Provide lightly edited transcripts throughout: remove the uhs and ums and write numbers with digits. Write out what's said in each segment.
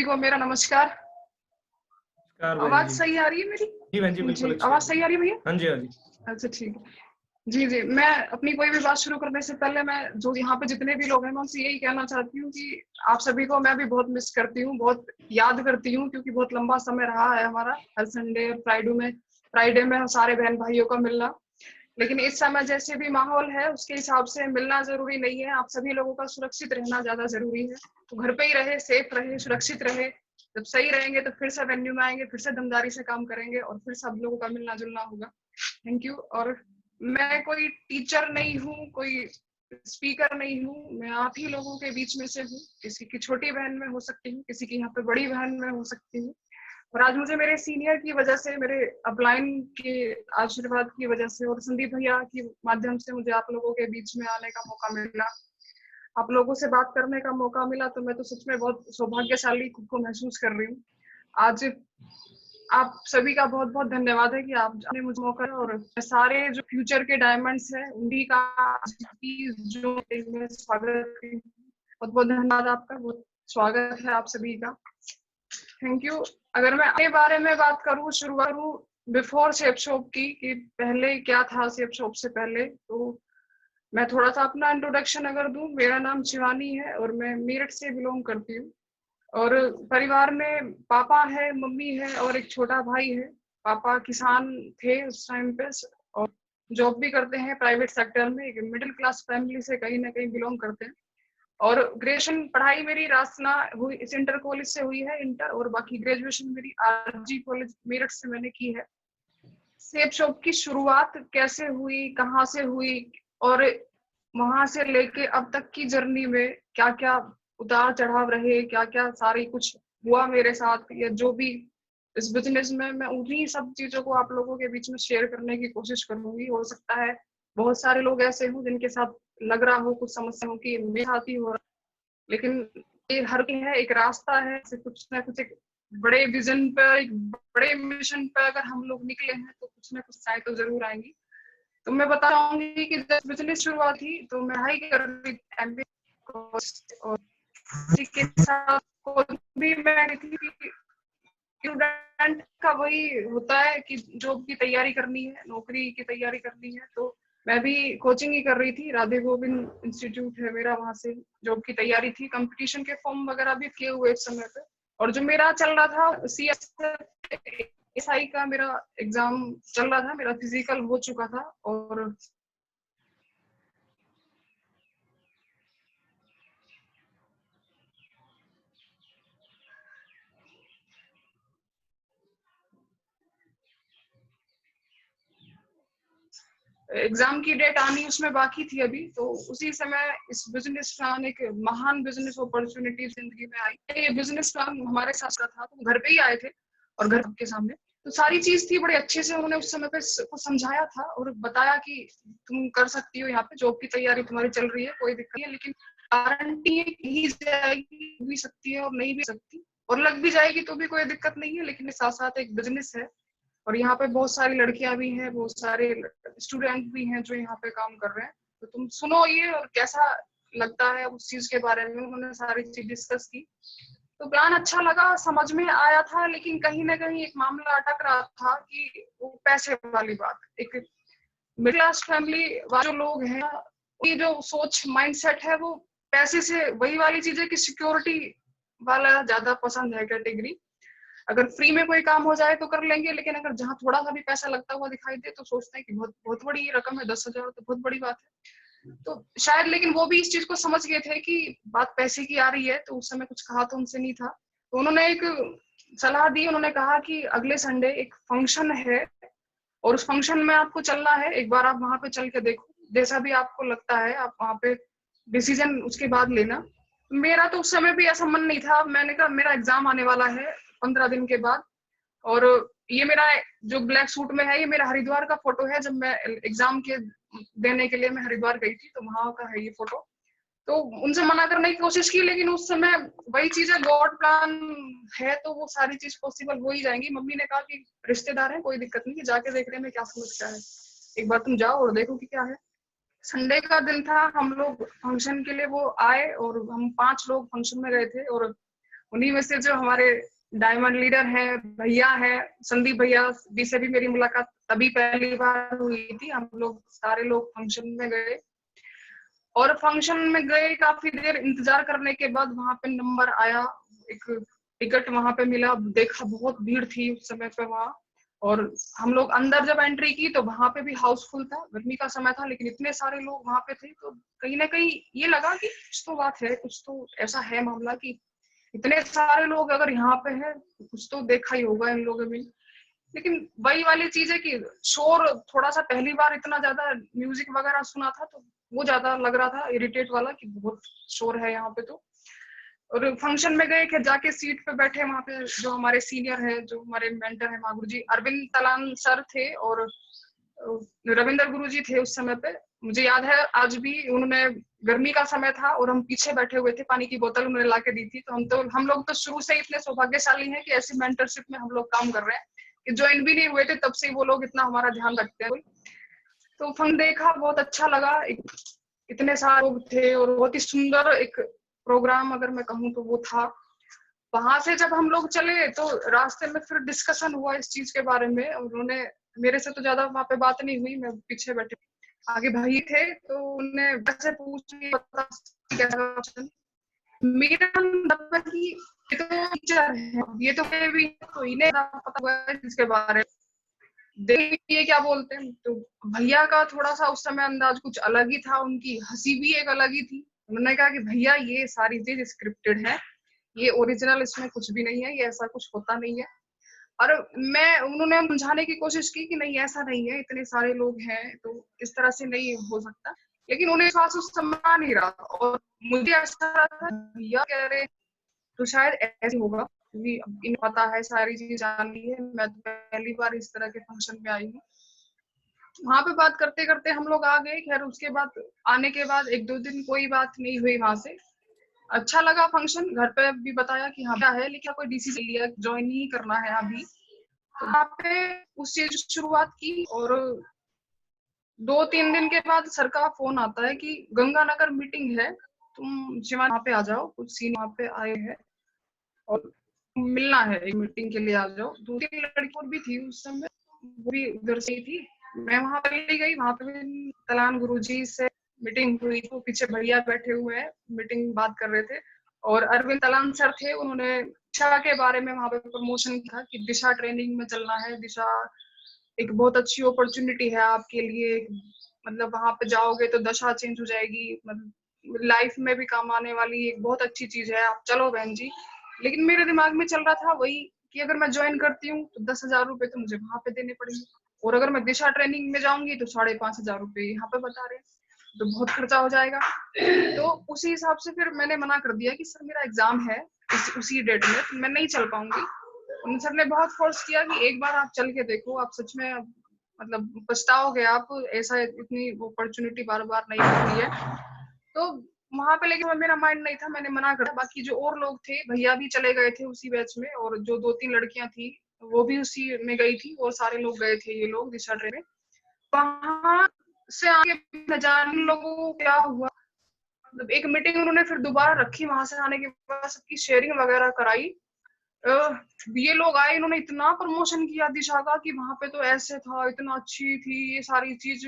सभी को मेरा नमस्कार। नमस्कार बहन आवाज जी। सही आ रही है मेरी? जी बहन जी, बिल्कुल जी, अच्छी आवाज सही आ रही है भैया? हाँ जी, हाँ जी। अच्छा ठीक है। जी, जी, मैं अपनी कोई भी बात शुरू करने से पहले मैं जो यहाँ पे जितने भी लोग हैं, मैं उनसे यही कहना चाहती हूँ कि आप सभी को मैं भी बहुत मिस करती हूँ, बहुत याद करती हूँ, क्योंकि बहुत लंबा समय रहा है हमारा हर संडे फ्राइडे में सारे बहन भाइयों का मिलना। लेकिन इस समय जैसे भी माहौल है उसके हिसाब से मिलना जरूरी नहीं है। आप सभी लोगों का सुरक्षित रहना ज्यादा जरूरी है, तो घर पे ही रहे, सेफ रहे, सुरक्षित रहे। जब सही रहेंगे तो फिर से वेन्यू में आएंगे, फिर से दमदारी से काम करेंगे और फिर सब लोगों का मिलना जुलना होगा। Thank you. और मैं कोई टीचर नहीं हूँ, कोई स्पीकर नहीं हूँ, मैं आप ही लोगों के बीच में से हूँ। किसी की छोटी बहन में हो सकती हूँ, किसी की यहाँ पे बड़ी बहन में हो सकती हूँ। और आज मुझे मेरे सीनियर की वजह से, मेरे अपलाइन के आशीर्वाद की वजह से और संदीप भैया के माध्यम से मुझे आप लोगों के बीच में आने का मौका मिला, आप लोगों से बात करने का मौका मिला। तो मैं तो सच में बहुत सौभाग्यशाली खुद को महसूस कर रही हूँ आज। आप सभी का बहुत बहुत धन्यवाद है कि आपने मुझे मौका दिया। और सारे जो फ्यूचर के डायमंड्स हैं उन्हीं का जो मैं स्वागत, बहुत बहुत धन्यवाद आपका, बहुत स्वागत है आप सभी का। Thank you. अगर मैं अपने बारे में बात करूँ, शुरुआत करूँ बिफोर शेप शॉप की, कि पहले क्या था शेप शॉप से पहले, तो मैं थोड़ा सा अपना इंट्रोडक्शन अगर दूं। मेरा नाम शिवानी है और मैं मेरठ से बिलोंग करती हूँ। और परिवार में पापा है, मम्मी है और एक छोटा भाई है। पापा किसान थे उस टाइम पे और जॉब भी करते हैं प्राइवेट सेक्टर में। एक मिडिल क्लास फैमिली से कहीं ना कहीं बिलोंग करते हैं। और ग्रेजुएशन पढ़ाई मेरी रासना हुई, इस इंटर कॉलेज से हुई है, इंटर। और बाकी ग्रेजुएशन मेरी आरजी कॉलेज मेरठ से मैंने की है। सेप शॉप की शुरुआत कैसे हुई, कहाँ से हुई और वहां से लेके अब तक की जर्नी में क्या क्या उतार चढ़ाव रहे, क्या क्या सारी कुछ हुआ मेरे साथ, या जो भी इस बिजनेस में, मैं उन्हीं सब चीजों को आप लोगों के बीच में शेयर करने की कोशिश करूंगी। हो सकता है बहुत सारे लोग ऐसे हों जिनके साथ लग रहा हो कुछ समस्या हो कि मेरे साथ ही हो रहा, लेकिन ये हर कोई है, एक रास्ता है, कुछ ना कुछ एक बड़े विजन पर, एक बड़े मिशन पर अगर हम लोग निकले हैं तो कुछ ना कुछ चाहे तो जरूर आएंगी। तो मैं बता चाहूंगी कि जब बिजनेस शुरुआत थी तो मैं पढ़ाई कर रही थी MBA और इसी के साथ भी मैं थी। स्टूडेंट का वही होता है कि जॉब की तैयारी करनी है, नौकरी की तैयारी करनी है। तो मैं भी कोचिंग ही कर रही थी, राधे गोविंद इंस्टीट्यूट है मेरा, वहां से जॉब की तैयारी थी। कंपटीशन के फॉर्म वगैरह भी किए हुए इस समय पे। और जो मेरा चल रहा था CSI का मेरा एग्जाम चल रहा था, मेरा फिजिकल हो चुका था। और एग्जाम की डेट आनी उसमें बाकी थी अभी, तो उसी समय इस बिजनेस प्लान, एक महान बिजनेस अपॉर्चुनिटी जिंदगी में आई। ये बिजनेस प्लान हमारे साथ का था, तो घर पे ही आए थे और घर के सामने तो सारी चीज थी। बड़े अच्छे से उन्होंने उस समय पे कुछ समझाया था और बताया कि तुम कर सकती हो, यहाँ पे जॉब की तैयारी तुम्हारी चल रही है, कोई दिक्कत नहीं है, लेकिन गारंटी ही जाएगी, भी सकती है और नहीं भी सकती, और लग भी जाएगी तो भी कोई दिक्कत नहीं है, लेकिन साथ साथ एक बिजनेस है। और यहाँ पे बहुत सारी लड़कियां भी हैं, बहुत सारे स्टूडेंट भी हैं जो यहाँ पे काम कर रहे हैं। तो तुम सुनो ये, और कैसा लगता है उस चीज के बारे में उन्होंने सारी चीज डिस्कस की। तो प्लान अच्छा लगा, समझ में आया था, लेकिन कहीं ना कहीं एक मामला अटक रहा था कि वो पैसे वाली बात। एक मिडिल क्लास फैमिली वाले जो लोग हैं, उनकी जो सोच माइंडसेट है वो पैसे से, वही वाली चीज है कि सिक्योरिटी वाला ज्यादा पसंद है कैटेगरी। अगर फ्री में कोई काम हो जाए तो कर लेंगे, लेकिन अगर जहाँ थोड़ा सा भी पैसा लगता हुआ दिखाई दे तो सोचते हैं कि बहुत बहुत बड़ी रकम है, 10,000 तो बहुत बड़ी बात है। तो शायद, लेकिन वो भी इस चीज को समझ गए थे कि बात पैसे की आ रही है, तो उस समय कुछ कहा तो उनसे नहीं था। तो उन्होंने एक सलाह दी, उन्होंने कहा कि अगले संडे एक फंक्शन है और उस फंक्शन में आपको चलना है, एक बार आप वहां पे चल के देखो, जैसा भी आपको लगता है आप वहां पे डिसीजन उसके बाद लेना। मेरा तो उस समय भी ऐसा मन नहीं था। मैंने कहा मेरा एग्जाम आने वाला है 15 दिन के बाद, और ये मेरा जो ब्लैक सूट में है ये मेरा हरिद्वार का फोटो है, जब मैं एग्जाम के देने के लिए मैं हरिद्वार गई थी तो वहां का है ये फोटो। तो उनसे मना करने की कोशिश की, लेकिन उस समय वही चीज है, गॉड प्लान है तो वो सारी चीज पॉसिबल हो ही जाएंगी। मम्मी ने कहा कि रिश्तेदार है, कोई दिक्कत नहीं, जाके देखने में क्या समस्या है, एक बार तुम जाओ और देखो कि क्या है। संडे का दिन था, हम लोग फंक्शन के लिए वो आए और हम 5 लोग फंक्शन में गए थे। और उन्हीं में से जो हमारे डायमंड लीडर है, भैया है, संदीप भैया भी से भी मेरी मुलाकात तभी पहली बार हुई थी। हम लोग सारे लोग फंक्शन में गए और फंक्शन में गए, काफी देर इंतजार करने के बाद वहां पे नंबर आया, एक टिकट वहां पे मिला। देखा बहुत भीड़ थी उस समय पे वहां, और हम लोग अंदर जब एंट्री की तो वहां पे भी हाउसफुल था। गर्मी का समय था लेकिन इतने सारे लोग वहां पे थे, तो कहीं ना कहीं ये लगा कि कुछ तो बात है, कुछ तो ऐसा है मामला कि इतने सारे लोग अगर यहाँ पे है तो कुछ तो देखा ही होगा इन लोगों में। लेकिन वही वाली चीज है कि शोर थोड़ा सा, पहली बार इतना ज्यादा म्यूजिक वगैरह सुना था तो वो ज्यादा लग रहा था इरिटेट वाला कि बहुत शोर है यहाँ पे। तो और फंक्शन में गए कि जाके सीट पे बैठे, वहां पे जो हमारे सीनियर है, जो हमारे मेंटर है महागुरु जी अरविंद तलान सर थे और रविंद्र गुरु जी थे उस समय पे। मुझे याद है आज भी, उन्होंने, गर्मी का समय था और हम पीछे बैठे हुए थे, पानी की बोतल उन्होंने ला के दी थी। तो हम लोग तो शुरू से इतने सौभाग्यशाली हैं कि ऐसी मेंटरशिप में हम लोग काम कर रहे हैं कि ज्वाइन भी नहीं हुए थे तब से वो लोग इतना हमारा ध्यान रखते हैं। तो फन देखा, बहुत अच्छा लगा। इतने सारे लोग थे और बहुत ही सुंदर एक प्रोग्राम अगर मैं कहूँ तो वो था। वहां से जब हम लोग चले तो रास्ते में फिर डिस्कशन हुआ इस चीज के बारे में। उन्होंने, मेरे से तो ज्यादा वहां पे बात नहीं हुई, मैं पीछे बैठे, आगे भाई थे तो उन्हें वैसे पूछ लिया। मेरा मतलब कि ये तो टीचर है, ये तो भी तो इन्हें पता हुआ है इसके बारे में, देखिए क्या बोलते हैं। तो भैया का थोड़ा सा उस समय अंदाज कुछ अलग ही था, उनकी हंसी भी एक अलग ही थी। उन्होंने कहा कि भैया ये सारी चीज स्क्रिप्टेड है, ये ओरिजिनल इसमें कुछ भी नहीं है, ये ऐसा कुछ होता नहीं है। और उन्होंने समझाने की कोशिश की कि नहीं ऐसा नहीं है, इतने सारे लोग हैं तो इस तरह से नहीं हो सकता, लेकिन उन्हें विश्वास उस समय नहीं रहा। और मुझे ऐसा लगा था भैया कह रहे तो शायद ऐसे होगा, क्योंकि इन्हें पता है, सारी चीज जान ली है, मैं तो पहली बार इस तरह के फंक्शन में आई हूँ। वहां पे बात करते करते हम लोग आ गए। खैर उसके बाद आने के बाद एक दो दिन कोई बात नहीं हुई वहां से। अच्छा लगा फंक्शन, घर पे भी बताया कि हाँ क्या है, लेकिन कोई डिसीजन लिया ज्वाइन नहीं करना है अभी। तो वहाँ पे उस चीज की शुरुआत की और 2-3 दिन के बाद सर का फोन आता है कि गंगानगर मीटिंग है, तुम शिवानी वहाँ पे आ जाओ, कुछ सीन वहाँ पे आए हैं और मिलना है, एक मीटिंग के लिए आ जाओ। 2-3 लड़की भी थी उस समय, वो भी उधर से ही थी। मैं वहां पे ले गई, वहां पे भी तलान गुरुजी से मीटिंग हुई। तो पीछे भैया बैठे हुए हैं, मीटिंग बात कर रहे थे और अरविंद तलान सर थे, उन्होंने दिशा के बारे में वहां पे प्रमोशन किया कि दिशा ट्रेनिंग में चलना है, दिशा एक बहुत अच्छी अपॉर्चुनिटी है आपके लिए, मतलब वहां पे जाओगे तो दशा चेंज हो जाएगी, मतलब लाइफ में भी काम आने वाली एक बहुत अच्छी चीज है, आप चलो बहन जी। लेकिन मेरे दिमाग में चल रहा था वही कि अगर मैं ज्वाइन करती हूँ तो 10,000 रुपए तो मुझे वहां पे देने पड़ेंगे, और अगर मैं दिशा ट्रेनिंग में जाऊंगी तो 5,500 रुपए यहाँ पे बता रहे हैं, तो बहुत खर्चा हो जाएगा। तो उसी हिसाब से फिर मैंने मना कर दिया कि सर मेरा एग्जाम है उसी डेट में, तो मैं नहीं चल पाऊंगी। उन सर ने बहुत फोर्स किया कि एक बार आप चल के देखो, आप सच में मतलब पछताओगे आप, ऐसा इतनी अपॉर्चुनिटी बार बार नहीं मिलती है। तो वहां पे लेकिन मेरा माइंड नहीं था, मैंने मना कर। बाकी जो और लोग थे, भैया भी चले गए थे उसी बैच में, और जो 2-3 लड़कियां थी वो भी उसी में गई थी, और सारे लोग गए थे ये लोग दिशा ट्रेन में। वहां से आगे न जाने लोगों को क्या हुआ, मतलब एक मीटिंग उन्होंने फिर दोबारा रखी, वहां से आने के बाद सबकी शेयरिंग वगैरह कराई। ये लोग आए, इन्होंने इतना प्रमोशन किया दिशा का कि वहां पे तो ऐसे था, इतना अच्छी थी ये सारी चीज,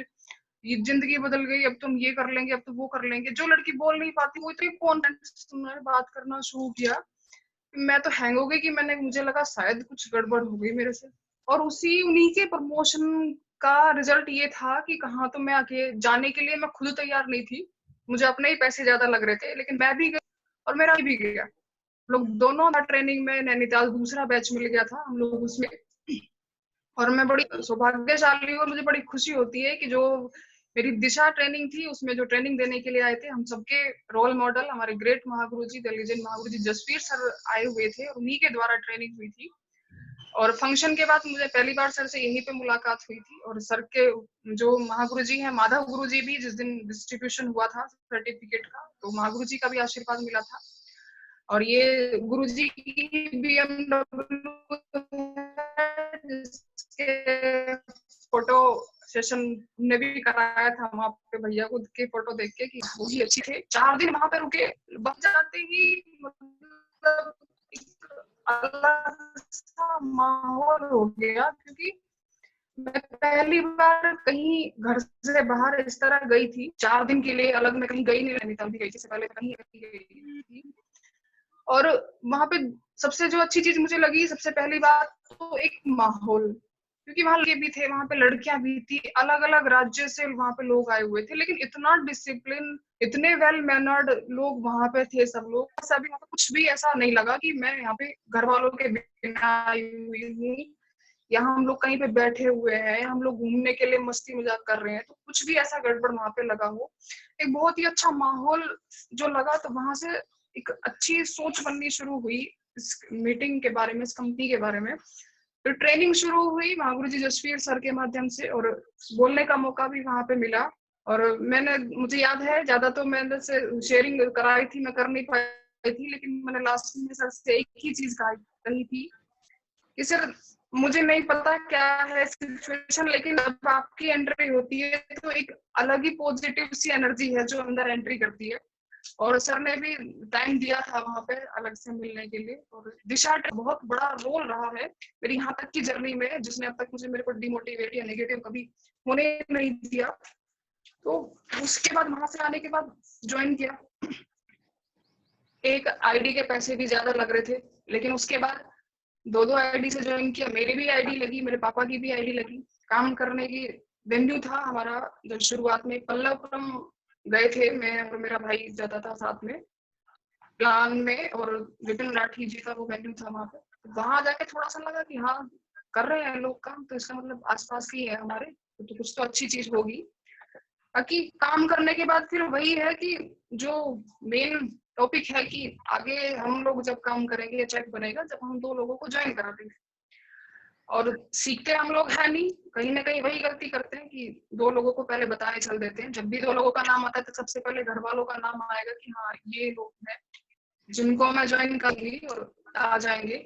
ये जिंदगी बदल गई, अब तुम ये कर लेंगे, अब तो वो कर लेंगे। जो लड़की बोल नहीं पाती वो इतनी कॉन्फिडेंस में बात करना शुरू किया, मैं तो हैंग हो गई कि मुझे लगा शायद कुछ गड़बड़ हो गई मेरे से। और उन्हीं के प्रमोशन का रिजल्ट ये था कि कहाँ तो मैं आके जाने के लिए मैं खुद तैयार नहीं थी, मुझे अपने ही पैसे ज्यादा लग रहे थे, लेकिन मैं भी गई और मेरा भी गया। लोग दोनों ट्रेनिंग में, नैनीताल दूसरा बैच मिल गया था हम लोग उसमें। और मैं बड़ी सौभाग्यशाली हूँ और मुझे बड़ी खुशी होती है कि जो मेरी दिशा ट्रेनिंग थी उसमें जो ट्रेनिंग देने के लिए आए थे, हम सबके रोल मॉडल हमारे great Mahaguru ji, the legend Mahaguru ji Jasvir sir आए हुए थे, और उन्हीं के द्वारा ट्रेनिंग हुई थी। और फंक्शन के बाद मुझे पहली बार सर से यहीं पे मुलाकात हुई थी, और सर के जो महागुरु जी हैं, माधव गुरु जी भी, जिस दिन डिस्ट्रीब्यूशन हुआ था सर्टिफिकेट का, तो महागुरु जी का भी आशीर्वाद मिला था। और ये गुरु जी की BMW जिसके फोटो सेशन ने भी कराया था वहां पे भैया को के फोटो देख के कि वो भी अच्छी थे। 4 दिन वहां पे रुके, बच जाते ही मतलब अलग सा माहौल हो गया, क्योंकि मैं पहली बार कहीं घर से बाहर इस तरह गई थी 4 दिन के लिए। अलग मैं कहीं गई नहीं, नैनीताल भी गई थी, इससे पहले कहीं गई थी। और वहां पे सबसे जो अच्छी चीज मुझे लगी, सबसे पहली बात तो एक माहौल, क्योंकि वहां लड़के भी थे, वहां पे लड़कियां भी थी, अलग अलग राज्य से वहां पे लोग आए हुए थे, लेकिन इतना डिसिप्लिन, इतने वेल मैनर्ड लोग वहां पे थे सब लोग। सभी वहां पे कुछ भी ऐसा नहीं लगा कि मैं यहाँ पे घर वालों के बिना आई हुई हूँ, यहाँ हम लोग कहीं पे बैठे हुए हैं, हम लोग घूमने के लिए मस्ती मजाक कर रहे हैं, तो कुछ भी ऐसा गड़बड़ वहां पे लगा हो। एक बहुत ही अच्छा माहौल जो लगा, तो वहां से एक अच्छी सोच बननी शुरू हुई इस मीटिंग के बारे में, इस कंपनी के बारे में। फिर ट्रेनिंग शुरू हुई वहां गुरुजी जसवीर सर के माध्यम से, और बोलने का मौका भी वहां पे मिला। और मुझे याद है, ज्यादा तो मैंने से शेयरिंग कराई थी, मैं कर नहीं पाई थी, लेकिन मैंने लास्ट में सर से एक ही चीज कही थी कि सर मुझे नहीं पता क्या है सिचुएशन, लेकिन जब आपकी एंट्री होती है तो एक अलग ही पॉजिटिव सी एनर्जी है जो अंदर एंट्री करती है। और सर ने भी टाइम दिया था वहां पे अलग से मिलने के लिए। और दिशा बहुत बड़ा रोल रहा है मेरी यहाँ तक की जर्नी में, जिसने अब तक मुझे मेरे को डिमोटिवेट या नेगेटिव कभी होने नहीं दिया। तो उसके बाद वहां से आने के बाद ज्वाइन किया। एक आईडी के पैसे भी ज्यादा लग रहे थे, लेकिन उसके बाद 2-2 आईडी से ज्वाइन किया। मेरी भी आईडी लगी, मेरे पापा की भी आईडी लगी। काम करने की वेन्यू था हमारा, जब शुरुआत में पल्लवपुरम गए थे, मैं और मेरा भाई जाता था साथ में प्लान में, और विपिन राठी जी का वो वेन्यू था वहां पे। वहां जाके थोड़ा सा लगा कि हाँ कर रहे हैं लोग काम, तो इसका मतलब आसपास ही है हमारे, तो कुछ तो अच्छी चीज होगी। बाकी काम करने के बाद फिर वही है कि जो मेन टॉपिक है कि आगे हम लोग जब काम करेंगे, चेक बनेगा जब हम 2 लोगों को ज्वाइन करा देंगे। और सीखते हम लोग है नहीं, कहीं ना कहीं वही गलती करते हैं कि 2 लोगों को पहले बताने चल देते हैं। जब भी 2 लोगों का नाम आता है तो सबसे पहले घर वालों का नाम आएगा कि हाँ ये लोग हैं जिनको मैं ज्वाइन करूंगी और आ जाएंगे।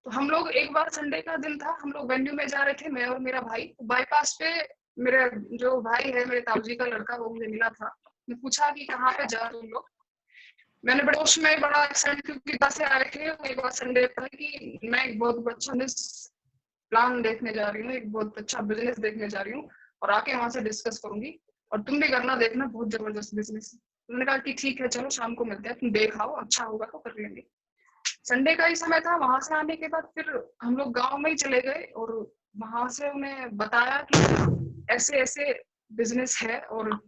तो हम लोग एक बार संडे का दिन था, हम लोग वेन्यू में जा रहे थे, मैं और मेरा भाई। बाईपास पे मेरे जो भाई है, मेरे ताऊजी का लड़का, वो मुझे मिला था। मैं पूछा कि कहाँ पे जा तुम लोग। मैंने बड़े उसमें बड़ा एक्साइटेड, क्योंकि कहाँ से आए थे, एक बार संडे पर कि मैं एक बहुत अच्छा प्लान देखने जा रही हूँ, एक बहुत अच्छा बिजनेस देखने जा रही हूँ, और आके वहां से डिस्कस करूंगी, और तुम भी करना, देखना बहुत जबरदस्त बिजनेस है। उन्होंने कहा कि ठीक है चलो शाम को मिलते हैं, तुम देख आओ, अच्छा होगा तो कर लेंगे। संडे का ही समय था। वहां से आने के बाद फिर हम लोग गांव में ही चले गए, और वहां से उन्हें बताया कि ऐसे ऐसे बिजनेस है, और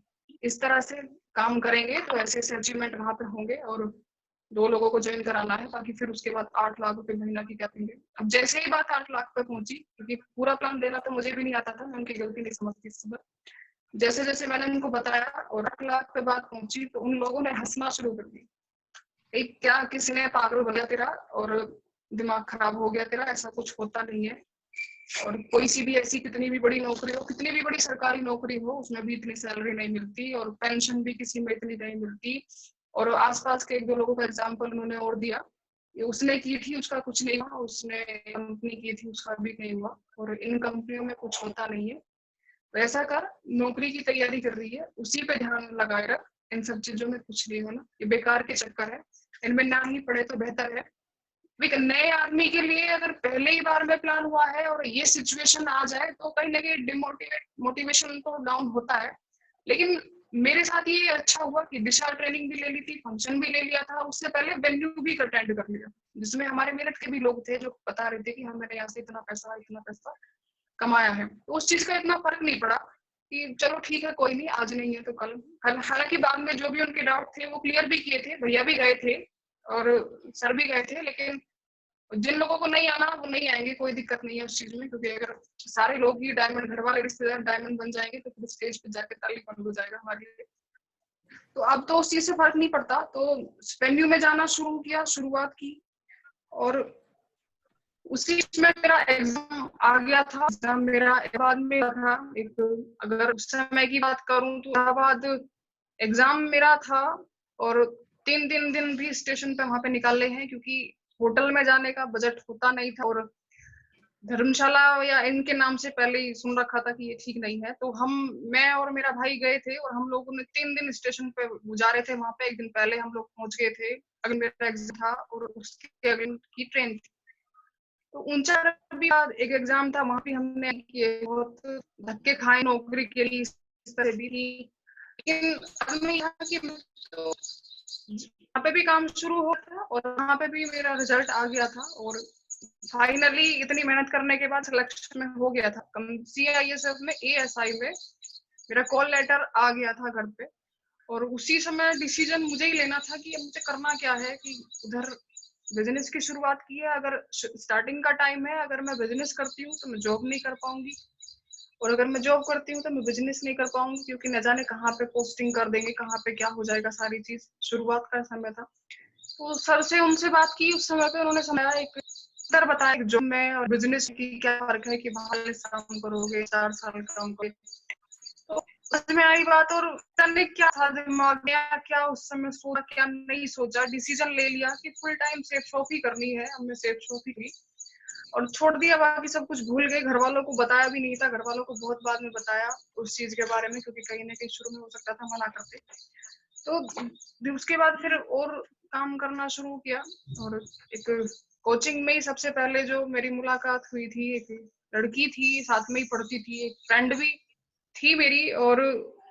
इस तरह से काम करेंगे तो ऐसे ऐसे अचीवमेंट वहां पे होंगे, और 2 लोगों को ज्वाइन कराना है, बाकी फिर उसके बाद 8 लाख रुपए महीना की क्या देंगे। अब जैसे ही बात 8 लाख पे पहुंची, क्योंकि पूरा प्लान देना तो मुझे भी नहीं आता था, मैं उनकी गलती नहीं समझती इस समय। जैसे जैसे मैंने उनको बताया और 8 लाख पे बात पहुंची, तो उन लोगों ने हंसना शुरू कर दी। एक क्या किसी ने पागल हो गया तेरा, और दिमाग खराब हो गया तेरा, ऐसा कुछ होता नहीं है। और कोई सी भी ऐसी कितनी भी बड़ी नौकरी हो, कितनी भी बड़ी सरकारी नौकरी हो, उसमें भी इतनी सैलरी नहीं मिलती, और पेंशन भी किसी में इतनी नहीं मिलती। और आसपास के 1-2 लोगों का एग्जाम्पल उन्होंने और दिया, उसने की थी उसका कुछ नहीं हुआ, उसने कंपनी की थी उसका भी नहीं हुआ, और इन कंपनियों में कुछ होता नहीं है। तो ऐसा कर, नौकरी की तैयारी कर रही है उसी पे ध्यान लगाए रख, इन सब चीजों में कुछ नहीं होना, ये बेकार के चक्कर है, इनमें ना ही पड़े तो बेहतर है। एक नए आदमी के लिए अगर पहले ही बार में प्लान हुआ है और ये सिचुएशन आ जाए, तो कहीं ना कहीं मोटिवेशन तो डाउन होता है। लेकिन मेरे साथ ये अच्छा हुआ कि दिशा ट्रेनिंग भी ले ली थी, फंक्शन भी ले लिया था, उससे पहले वेन्यू भी अटेंड कर लिया, जिसमें हमारे मेरठ के भी लोग थे जो बता रहे थे कि हाँ मैंने यहाँ से इतना पैसा कमाया है। तो उस चीज का इतना फर्क नहीं पड़ा कि चलो ठीक है कोई नहीं, आज नहीं है तो कल। हालांकि बाद में जो भी उनके डाउट थे वो क्लियर भी किए थे, भैया भी गए थे और सर भी गए थे। लेकिन जिन लोगों को नहीं आना वो नहीं आएंगे, कोई दिक्कत नहीं है उस चीज में, क्योंकि अगर सारे लोग ही डायमंड, घर वाले रिश्तेदार डायमंड बन जाएंगे तो फिर स्टेज पे जाके ताली बंद हो जाएगा हमारे लिए। तो अब तो उस चीज से फर्क नहीं पड़ता, तो वेन्यू में जाना शुरू किया, शुरुआत की। और उसी में मेरा एग्जाम आ गया था। एग्जाम मेरा इलाहाबाद में था। एक, अगर उस समय की बात करूं तो इलाहाबाद एग्जाम मेरा था, और 3 दिन भी स्टेशन पे वहां पे निकाले हैं, क्योंकि होटल में जाने का बजट होता नहीं था, और धर्मशाला या इनके नाम से पहले ही सुन रखा था कि ये ठीक नहीं है। तो मैं और मेरा भाई गए थे, और हम लोगों ने 3 दिन स्टेशन पे गुजारे थे वहां पे। एक दिन पहले हम लोग पहुंच गए थे, अगर मेरा एग्जाम था, और उसके अगले की ट्रेन थी। तो ऊंचा भी एक एग्जाम था, वहां भी हमने किए, बहुत धक्के खाए नौकरी के लिए, इस तरह भी थी। लेकिन अब मैं यहाँ की तो वहाँ पे भी काम शुरू हुआ था और वहाँ पे भी मेरा रिजल्ट आ गया था और फाइनली इतनी मेहनत करने के बाद सिलेक्शन में हो गया था। CISF में ASI में मेरा कॉल लेटर आ गया था घर पे और उसी समय डिसीजन मुझे ही लेना था कि अब मुझे करना क्या है। कि उधर बिजनेस की शुरुआत की है, अगर स्टार्टिंग का टाइम है, अगर मैं बिजनेस करती हूँ तो मैं जॉब नहीं कर पाऊंगी और अगर मैं जॉब करती हूँ तो मैं बिजनेस नहीं कर पाऊंगी, क्योंकि न जाने कहाँ पे पोस्टिंग कर देंगे, कहाँ पे क्या हो जाएगा, सारी चीज। शुरुआत का समय था तो सर से उनसे बात की उस समय पे, उन्होंने समझाया, एक सर बताया कि जॉब में और बिजनेस की क्या फर्क है, कि बाहर काम करोगे 4 साल काम करोगे। तो समझ में आई बात और करने क्या था दिमाग में, क्या उस समय सोचा क्या नहीं सोचा, डिसीजन ले लिया कि फुल टाइम सेफ शॉप ही करनी है। हमने सेफ शॉप ही की और छोड़ दिया, बाकी सब कुछ भूल गए। घर वालों को बताया भी नहीं था, घर वालों को बहुत बाद में बताया उस चीज के बारे में, क्योंकि कहीं ना कहीं शुरू में हो सकता था मना करते। तो उसके बाद फिर और काम करना शुरू किया और एक कोचिंग में ही सबसे पहले जो मेरी मुलाकात हुई थी, एक लड़की थी, साथ में ही पढ़ती थी, एक फ्रेंड भी थी मेरी, और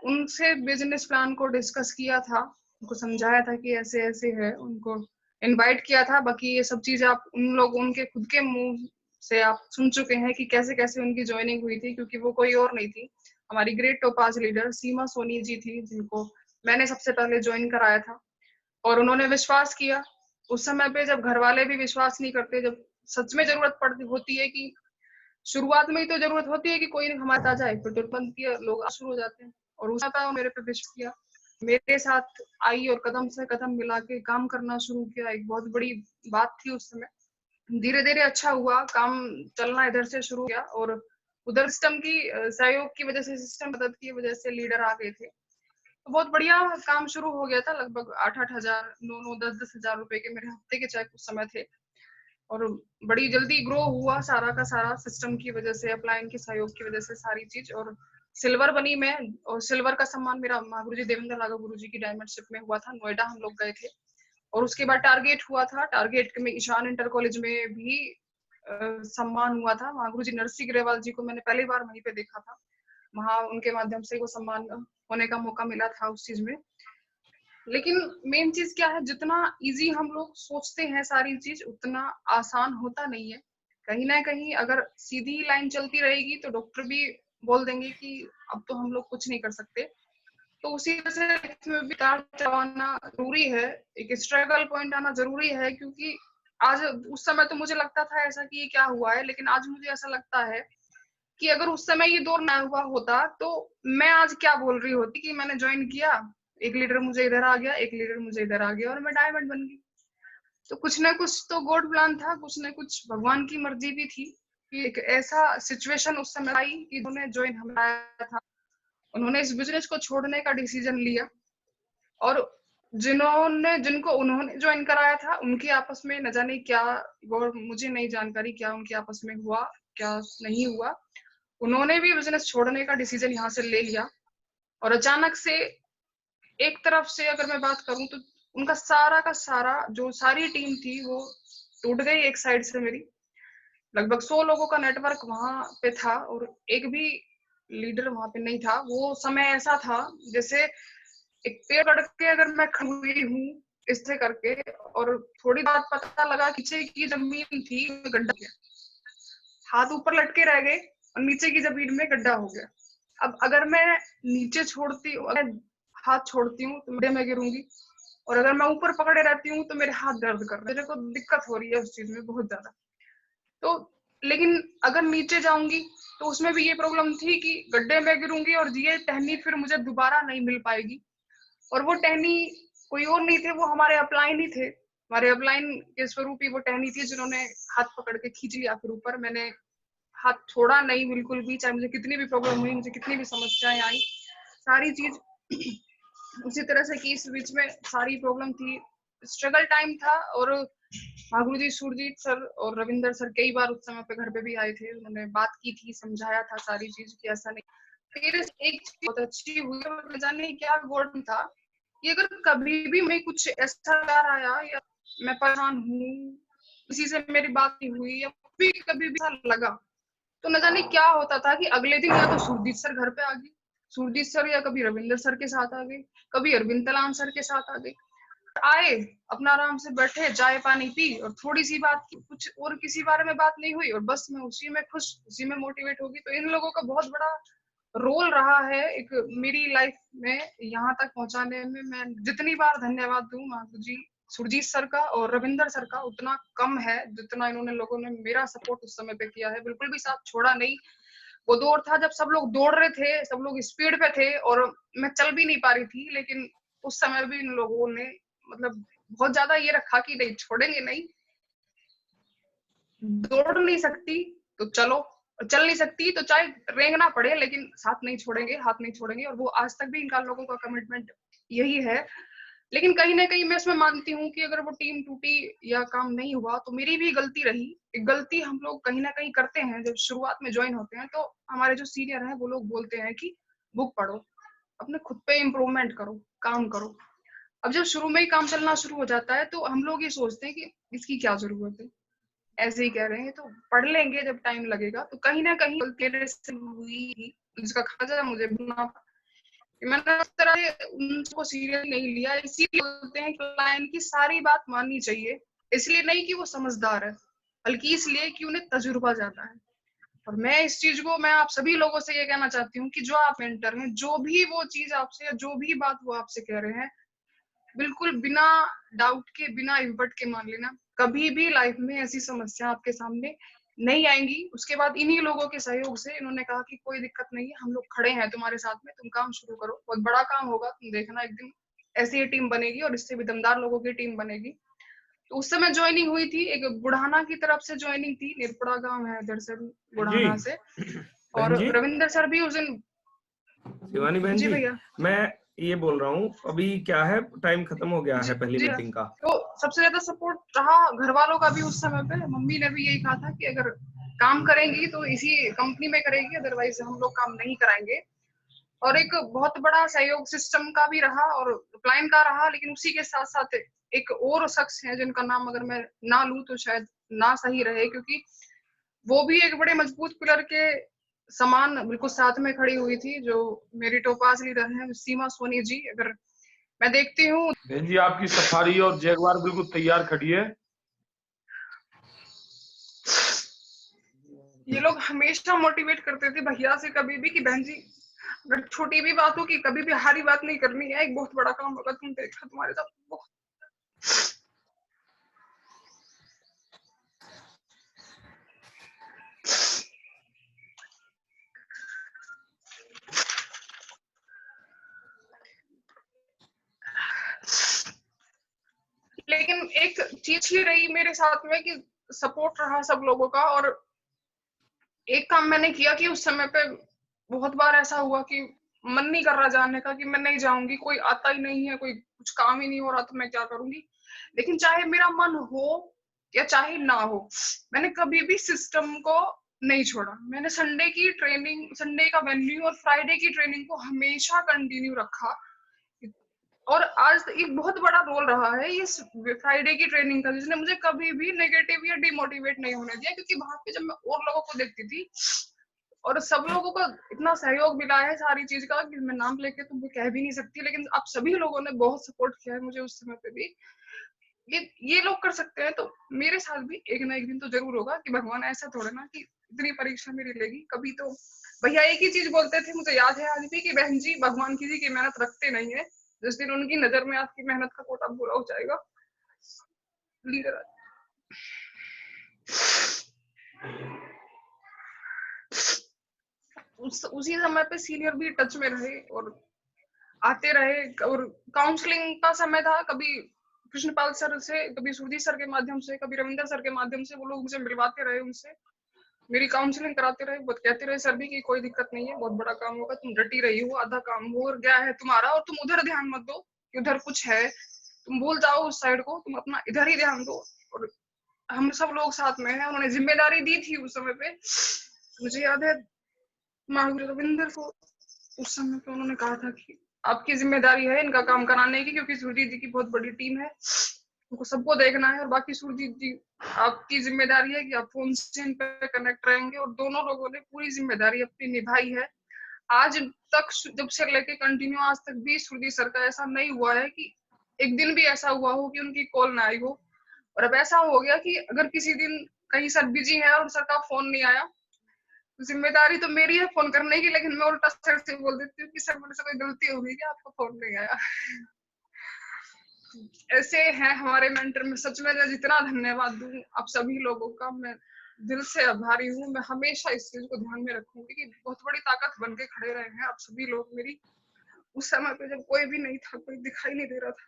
उनसे बिजनेस प्लान को डिस्कस किया था, उनको समझाया था कि ऐसे ऐसे है, उनको इनवाइट किया था। बाकी ये सब चीजें आप उन लोग उनके खुद के मुंह से आप सुन चुके हैं कि कैसे कैसे उनकी ज्वाइनिंग हुई थी, क्योंकि वो कोई और नहीं थी, हमारी ग्रेट टोपाज लीडर सीमा सोनी जी थी, जिनको मैंने सबसे पहले ज्वाइन कराया था और उन्होंने विश्वास किया। उस समय पे जब घर वाले भी विश्वास नहीं करते, जब सच में जरूरत पड़ती होती है, कि शुरुआत में ही तो जरूरत होती है कि कोई हमारे आ जाए, फिर तुरंत लोग शुरू हो जाते हैं। और उस समय मेरे पे विश्वास किया, मेरे साथ आई और कदम से कदम मिला के काम करना शुरू किया। एक बहुत बड़ी बात थी उस समय। धीरे धीरे अच्छा हुआ, काम चलना इधर से शुरू किया और उधर सिस्टम की सहयोग की वजह से, सिस्टम मदद की वजह से लीडर आ गए थे, तो बहुत बढ़िया काम शुरू हो गया था। लगभग 8-8 हजार, 9-9, 10-10 हजार रुपए के मेरे हफ्ते के चेक उस समय थे और बड़ी जल्दी ग्रो हुआ सारा का सारा, सिस्टम की वजह से, अपलाइन के सहयोग की वजह से सारी चीज। और सिल्वर बनी मैं, और सिल्वर का सम्मान मेरा महागुरु जी देवेंद्र लागा गुरु जी की डायमंडशिप में हुआ था। नोएडा हम लोग गए थे और उसके बाद टारगेट हुआ था, टारगेट में ईशान इंटर कॉलेज में भी सम्मान हुआ था। महागुरु जी नरसिंह ग्रेवाल जी को मैंने पहली बार वहीं पे देखा था, वहां उनके माध्यम से वो सम्मान होने का मौका मिला था उस चीज में। लेकिन मेन चीज क्या है, जितना इजी हम लोग सोचते हैं सारी चीज, उतना आसान होता नहीं है। कहीं ना कहीं अगर सीधी लाइन चलती रहेगी तो डॉक्टर भी बोल देंगे कि अब तो हम लोग कुछ नहीं कर सकते। तो उसी वजह से लाइफ में भी उतार चढ़ाव आना जरूरी है, एक स्ट्रगल पॉइंट आना जरूरी है। क्योंकि आज, उस समय तो मुझे लगता था ऐसा कि ये क्या हुआ है, लेकिन आज मुझे ऐसा लगता है कि अगर उस समय ये दौर ना हुआ होता तो मैं आज क्या बोल रही होती कि मैंने ज्वाइन किया, एक लीडर मुझे इधर आ गया, एक लीडर मुझे इधर आ गया और मैं डायमंड बन गई। तो कुछ ना कुछ तो गॉड प्लान था, कुछ ना कुछ भगवान की मर्जी भी थी कि एक ऐसा सिचुएशन उस समय आई कि उन्होंने ज्वाइन हमारा था, उन्होंने इस बिजनेस को छोड़ने का डिसीजन लिया और जिनको उन्होंने ज्वाइन कराया था उनकी आपस में न जाने क्या, वो मुझे नहीं जानकारी क्या उनकी आपस में हुआ, क्या नहीं हुआ। उन्होंने भी बिजनेस छोड़ने का डिसीजन यहाँ से ले लिया और अचानक से एक तरफ से अगर मैं बात करूं तो उनका सारा का सारा जो सारी टीम थी वो टूट गई एक साइड से मेरी। लगभग 100 लोगों का नेटवर्क वहां पे था और एक भी लीडर वहां पे नहीं था। वो समय ऐसा था जैसे एक पेड़ लड़ के अगर मैं खड़ी हुई हूँ इस तरह करके, और थोड़ी बात पता लगा नीचे की जमीन थी गड्ढा गया, हाथ ऊपर लटके रह गए और नीचे की जमीन में गड्ढा हो गया। अब अगर मैं नीचे छोड़ती हूँ, अगर हाथ छोड़ती हूँ तो मैं गिरूंगी, और अगर मैं ऊपर पकड़े रहती हूँ तो मेरे हाथ दर्द कर रहे हैं, मेरे को दिक्कत हो रही है उस चीज में बहुत ज्यादा। तो लेकिन अगर नीचे जाऊंगी तो उसमें भी ये प्रॉब्लम थी कि गड्ढे में गिरूंगी और ये टहनी फिर मुझे दोबारा नहीं मिल पाएगी। और वो टहनी कोई और नहीं थे, वो हमारे अपलाइन ही थे, हमारे अपलाइन के स्वरूप ही वो टहनी थी, जिन्होंने हाथ पकड़ के खींच लिया फिर ऊपर। मैंने हाथ छोड़ा नहीं बिल्कुल भी, चाहे मुझे कितनी भी प्रॉब्लम हुई, मुझे कितनी भी समस्याएं आई, सारी चीज उसी तरह से कि इस बीच में सारी प्रॉब्लम थी, स्ट्रगल टाइम था। और महागुरु जी सुरजीत सर और रविंदर सर कई बार उस समय पे घर पे भी आए थे, उन्होंने बात की थी, समझाया था सारी चीज कि ऐसा नहीं। फिर एक चीज बहुत अच्छी हुई, जाने क्या गॉड था कि अगर कभी भी मैं कुछ ऐसा आया या मैं परेशान हूँ, किसी से मेरी बात नहीं हुई या कभी भी ऐसा लगा तो न जाने क्या होता था कि अगले दिन या तो सुरजीत सर घर पे आ गए, सुरजीत सर या कभी रविंदर सर के साथ आ गए, कभी अरविंद तलान सर के साथ आ गए, आए अपना आराम से बैठे, चाय पानी पी और थोड़ी सी बात की, कुछ और किसी बारे में बात नहीं हुई और बस मैं उसी में खुश, उसी में मोटिवेट होगी। तो इन लोगों का बहुत बड़ा रोल रहा है एक मेरी लाइफ में यहाँ तक पहुंचाने में। मैं जितनी बार धन्यवाद दूं महागुरु जी सुरजीत सर का और रविंदर सर का उतना कम है, जितना इन्होंने लोगों ने मेरा सपोर्ट उस समय पे किया है। बिल्कुल भी साथ छोड़ा नहीं। वो दौर था जब सब लोग दौड़ रहे थे, सब लोग स्पीड पे थे और मैं चल भी नहीं पा रही थी, लेकिन उस समय भी इन लोगों ने मतलब बहुत ज्यादा ये रखा कि नहीं छोड़ेंगे नहीं, दौड़ नहीं सकती तो चलो, चल नहीं सकती तो चाहे रेंगना पड़े लेकिन साथ नहीं छोड़ेंगे, हाथ नहीं छोड़ेंगे। और वो आज तक भी इनका लोगों का कमिटमेंट यही है। लेकिन कहीं ना कहीं मैं इसमें मानती हूँ कि अगर वो टीम टूटी या काम नहीं हुआ तो मेरी भी गलती रही। एक गलती हम लोग कहीं ना कहीं करते हैं जब शुरुआत में ज्वाइन होते हैं, तो हमारे जो सीनियर हैं वो लोग बोलते हैं कि बुक पढ़ो, अपने खुद पे इम्प्रूवमेंट करो, काम करो। अब जब शुरू में ही काम चलना शुरू हो जाता है तो हम लोग ये सोचते हैं कि इसकी क्या जरूरत है, ऐसे ही कह रहे हैं तो पढ़ लेंगे जब टाइम लगेगा। तो कहीं ना कहीं मेरे से हुई, जिसका खाजा मुझे बनना, मैंने उस तरह से उनको सीरियस नहीं लिया। इसीलिए बोलते हैं कि क्लाइंट की सारी बात माननी चाहिए, इसलिए नहीं कि वो समझदार है, बल्कि इसलिए कि उन्हें तजुर्बा ज्यादा है। और मैं इस चीज को मैं आप सभी लोगों से ये कहना चाहती हूँ कि जो आप मेंटर हैं, जो भी वो चीज आपसे या जो भी बात वो आपसे कह रहे हैं, बिल्कुल बिना डाउट के, बिना इम्पट के मान लेना। कभी भी लाइफ में ऐसी समस्या आपके सामने नहीं आएंगी। उसके बाद इन्हीं लोगों के सहयोग से इन्होंने कहा कि कोई दिक्कत नहीं है, हम लोग खड़े हैं तुम्हारे साथ में, तुम काम शुरू करो, बहुत बड़ा काम होगा, तुम देखना एक दिन ऐसी ही टीम बनेगी और इससे भी दमदार लोगों की टीम बनेगी। तो उस समय ज्वाइनिंग हुई थी, एक बुढ़ाना की तरफ से ज्वाइनिंग थी, निरपड़ा गांव है दरअसल जी बुढ़ाना से। बहन और जी, रविंदर सर भी उस दिन, शिवानी बहन जी जी, भैया, मैं ये बोल रहा हूँ, अभी क्या है, टाइम खत्म हो गया जी है पहली जी। मीटिंग का। तो सबसे ज्यादा सपोर्ट रहा घर वालों का भी उस समय पे। मम्मी ने भी यही कहा था कि अगर काम करेंगी तो इसी कंपनी में करेगी, अदरवाइज हम लोग काम नहीं कराएंगे। और एक बहुत बड़ा सहयोग सिस्टम का भी रहा और क्लाइंट का रहा। लेकिन उसी के साथ साथ एक और शख्स है जिनका नाम अगर मैं ना लूं तो शायद ना सही रहे, क्योंकि वो भी एक बड़े मजबूत पिलर के समान बिल्कुल साथ में खड़ी हुई थी, जो मेरी टोपाज लीडर है सीमा सोनी जी। अगर मैं देखती हूँ, बहन जी आपकी सफारी और जैगवार बिल्कुल तैयार खड़ी है। ये लोग हमेशा मोटिवेट करते थे भैया से कभी भी कि बहन जी अगर छोटी भी बात हो कि कभी भी हारी बात नहीं करनी है, एक बहुत बड़ा काम होगा, तुम देखो तुम्हारे साथ बहुत। लेकिन एक चीज ही रही मेरे साथ में कि सपोर्ट रहा सब लोगों का। और एक काम मैंने किया कि उस समय पे बहुत बार ऐसा हुआ कि मन नहीं कर रहा जाने का, कि मैं नहीं जाऊंगी, कोई आता ही नहीं है, कोई कुछ काम ही नहीं हो रहा, तो मैं क्या करूंगी। लेकिन चाहे मेरा मन हो या चाहे ना हो, मैंने कभी भी सिस्टम को नहीं छोड़ा। मैंने संडे की ट्रेनिंग, संडे का वेन्यू और फ्राइडे की ट्रेनिंग को हमेशा कंटिन्यू रखा। और आज एक बहुत बड़ा रोल रहा है इस फ्राइडे की ट्रेनिंग का, जिसने मुझे कभी भी नेगेटिव या डिमोटिवेट नहीं होने दिया। क्योंकि वहां पे जब मैं और लोगों को देखती थी और सब लोगों को इतना सहयोग मिला है सारी चीज का कि मैं नाम लेके तुमको कह भी नहीं सकती, लेकिन आप सभी लोगों ने बहुत सपोर्ट किया है मुझे उस समय पे भी। ये लोग कर सकते हैं तो मेरे साथ भी एक ना एक दिन तो जरूर होगा। कि भगवान ऐसा थोड़ा ना कि इतनी परीक्षा मेरी लेगी कभी। तो भैया एक ही चीज बोलते थे, मुझे याद है आज भी, कि बहन जी भगवान किसी की मेहनत रखते नहीं है, जिस दिन उनकी नजर में आपकी मेहनत का कोटा पूरा हो जाएगा। लीडर उसी समय पे सीनियर भी टच में रहे और आते रहे। और काउंसलिंग का समय था, कभी कृष्णपाल सर से, कभी सुरजीत सर के माध्यम से, कभी रविंदर सर के माध्यम से वो लोग मुझे मिलवाते रहे, उनसे मेरी काउंसलिंग कराते रहे। बहुत कहते रहे सर भी कि कोई दिक्कत नहीं है, बहुत बड़ा काम होगा, तुम डटी रही हो, आधा काम हो गया है तुम्हारा, और तुम उधर ध्यान मत दो कि उधर कुछ है, तुम भूल जाओ उस साइड को, तुम अपना इधर ही ध्यान दो। और हम सब लोग साथ में हैं। उन्होंने जिम्मेदारी दी थी उस समय पे, मुझे याद है महागुरु रविंदर को उस समय पे उन्होंने कहा था कि आपकी जिम्मेदारी है इनका काम कराने की, क्योंकि सूर्य जी की बहुत बड़ी टीम है, उनको सबको देखना है। और बाकी सुरजीत जी, आपकी जिम्मेदारी है कि आप फोन से इन पे कनेक्ट रहेंगे, और दोनों लोगों ने पूरी जिम्मेदारी अपनी निभाई है। आज तक जब से लेके कंटिन्यू आज तक भी सुरजीत सर का ऐसा नहीं हुआ है कि एक दिन भी ऐसा हुआ हो कि उनकी कॉल ना आई हो। और अब ऐसा हो गया कि अगर किसी दिन कहीं सर बिजी है और सर का फोन नहीं आया, तो जिम्मेदारी तो मेरी है फोन करने की, लेकिन मैं उल्टा सर से बोल देती हूँ कि सर मेरे से कोई गलती हो गई कि आपका फोन नहीं आया। ऐसे हैं हमारे मेंटर। में सच में जितना धन्यवाद दूं आप सभी लोगों का, मैं दिल से आभारी हूँ। मैं हमेशा इस चीज को ध्यान में रखूंगी कि बहुत बड़ी ताकत बन के खड़े रहे हैं आप सभी लोग मेरी, उस समय पे जब कोई भी नहीं था, कोई दिखाई नहीं दे रहा था।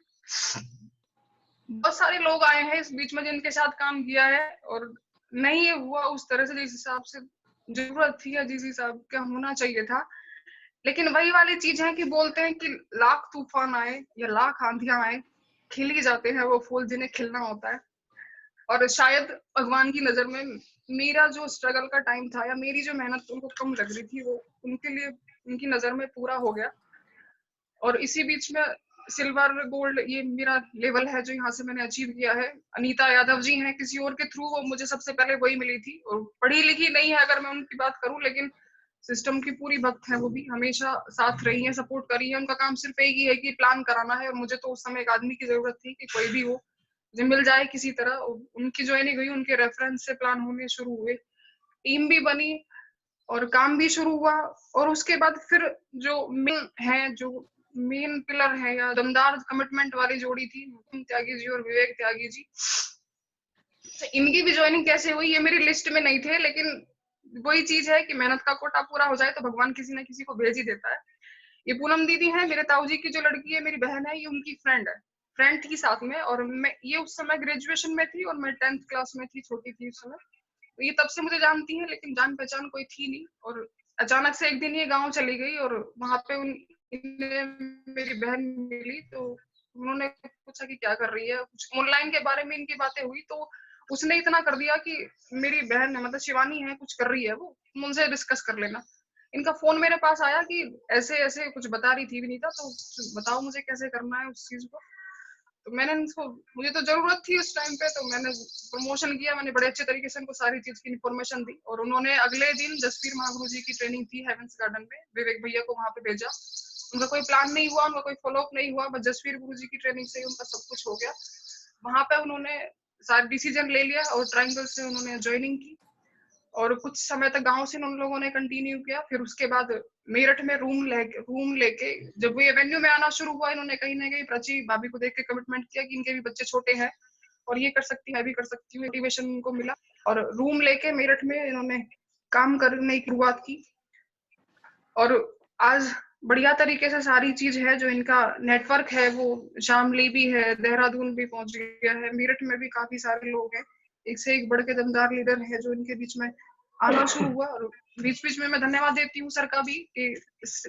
बहुत सारे लोग आए हैं इस बीच में जिनके साथ काम किया है, और नहीं हुआ उस तरह से जिस हिसाब से जरूरत थी या जिस हिसाब का होना चाहिए था। लेकिन वही वाली चीज है कि बोलते हैं कि लाख तूफान आए या लाख आंधियां आए, खिल ही जाते हैं वो फूल जिन्हें खिलना होता है। और शायद भगवान की नजर में मेरा जो स्ट्रगल का टाइम था या मेरी जो मेहनत उनको कम लग रही थी, वो उनके लिए उनकी नजर में पूरा हो गया। और इसी बीच में सिल्वर गोल्ड ये मेरा लेवल है जो यहाँ से मैंने अचीव किया है। अनीता यादव जी हैं किसी और के थ्रू, वो मुझे सबसे पहले वही मिली थी, और पढ़ी लिखी नहीं है अगर मैं उनकी बात करूं, लेकिन सिस्टम की पूरी भक्त है वो भी, हमेशा साथ रही है, सपोर्ट करी है। उनका काम सिर्फ एक ही है कि प्लान कराना है, और मुझे तो उस समय एक आदमी की जरूरत थी कि कोई भी हो मुझे मिल जाए किसी तरह। उनकी ज्वाइनिंग हुई, उनके रेफरेंस से प्लान होने शुरू हुए, टीम भी बनी और काम भी शुरू हुआ। और उसके बाद फिर जो मेन है, जो मेन पिलर है या दमदार कमिटमेंट वाली जोड़ी थी, त्यागी जी और विवेक त्यागी जी, तो इनकी भी ज्वाइनिंग कैसे हुई ये मेरी लिस्ट में नहीं थे, लेकिन वही चीज है कि मेहनत का कोटा पूरा हो जाए तो भगवान किसी न किसी को भेज ही देता है। ये पूनम दीदी है मेरे ताऊ जी की जो लड़की है, मेरी बहन है, ये उनकी फ्रेंड है, फ्रेंड थी साथ में। और मैं ये उस समय ग्रेजुएशन में थी और मैं 10th क्लास में थी, छोटी थी उस समय। तो ये तब से मुझे जानती है, लेकिन जान पहचान कोई थी नहीं। और अचानक से एक दिन ये गांव चली गई, और वहां पे इन्हें मेरी बहन मिली, तो उन्होंने पूछा कि क्या कर रही है, कुछ ऑनलाइन के बारे में इनकी बातें हुई, तो उसने इतना कर दिया कि मेरी बहन है, मतलब शिवानी है, कुछ कर रही है वो, तुम उनसे डिस्कस कर लेना। इनका फोन मेरे पास आया कि ऐसे ऐसे कुछ बता रही थी विनीता, तो बताओ मुझे कैसे करना है उस चीज को। तो मैंने इनको, मुझे तो जरूरत थी उस टाइम पे, तो मैंने प्रमोशन किया, मैंने बड़े अच्छे तरीके से उनको सारी चीज की इन्फॉर्मेशन दी। और उन्होंने अगले दिन जसवीर महागुरु जी की ट्रेनिंग थी हेवेंस गार्डन में, विवेक भैया को वहां पे भेजा। उनका कोई प्लान नहीं हुआ, उनका कोई फॉलोअप नहीं हुआ, बस जसवीर गुरु जी की ट्रेनिंग से ही उनका सब कुछ हो गया। वहां पे उन्होंने सारा डिसीजन ले लिया और ट्रायंगल से उन्होंने ज्वाइनिंग की। और कुछ समय तक गांव से उन लोगों ने कंटिन्यू किया। फिर उसके बाद मेरठ में रूम लेके जब ये एवेन्यू में आना शुरू हुआ, इन्होंने कहीं ना कहीं प्राची भाभी को देख के कमिटमेंट किया कि इनके भी बच्चे छोटे हैं और ये कर सकती है, मैं भी कर सकती हूँ, मोटिवेशन उनको मिला। और रूम लेके मेरठ में इन्होंने काम करने की शुरुआत की। और आज बढ़िया तरीके से सारी चीज है, जो इनका नेटवर्क है वो शामली भी है, देहरादून भी पहुंच गया है, मेरठ में भी काफी सारे लोग हैं, एक से एक बढ़ के दमदार लीडर है जो इनके बीच में आना शुरू हुआ। और बीच बीच में मैं धन्यवाद देती हूँ सर का भी कि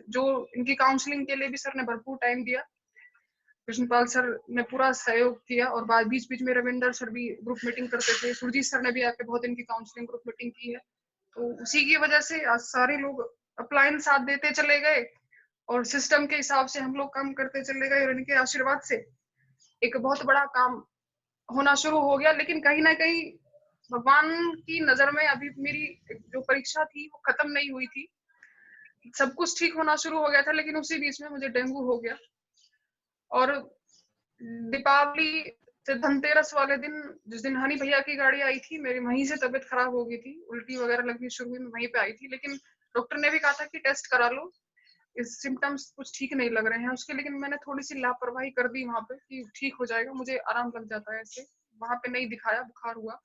जो इनकी काउंसलिंग के लिए भी सर ने भरपूर टाइम दिया, कृष्णपाल सर ने पूरा सहयोग किया। और बाद बीच बीच में रविंदर सर भी ग्रुप मीटिंग करते थे, सुरजीत सर ने भी आके बहुत इनकी काउंसलिंग ग्रुप मीटिंग की है। तो उसी की वजह से आज सारे लोग अपलाइन साथ देते चले गए और सिस्टम के हिसाब से हम लोग काम करते चले गए, और इनके आशीर्वाद से एक बहुत बड़ा काम होना शुरू हो गया। लेकिन कहीं ना कहीं भगवान की नजर में अभी मेरी जो परीक्षा थी वो खत्म नहीं हुई थी, सब कुछ ठीक होना शुरू हो गया था, लेकिन उसी बीच में मुझे डेंगू हो गया। और दीपावली से धनतेरस वाले दिन, जिस दिन हनी भैया की गाड़ी आई थी, मेरी वहीं से तबीयत खराब हो गई थी, उल्टी वगैरह लगनी शुरू हुई, मैं वहीं पे आई थी। लेकिन डॉक्टर ने भी कहा था कि टेस्ट करा लो, इस सिम्टम्स कुछ ठीक नहीं लग रहे हैं उसके। लेकिन मैंने थोड़ी सी लापरवाही कर दी वहां पे कि ठीक हो जाएगा, मुझे आराम लग जाता है ऐसे, वहां पे नहीं दिखाया, बुखार हुआ।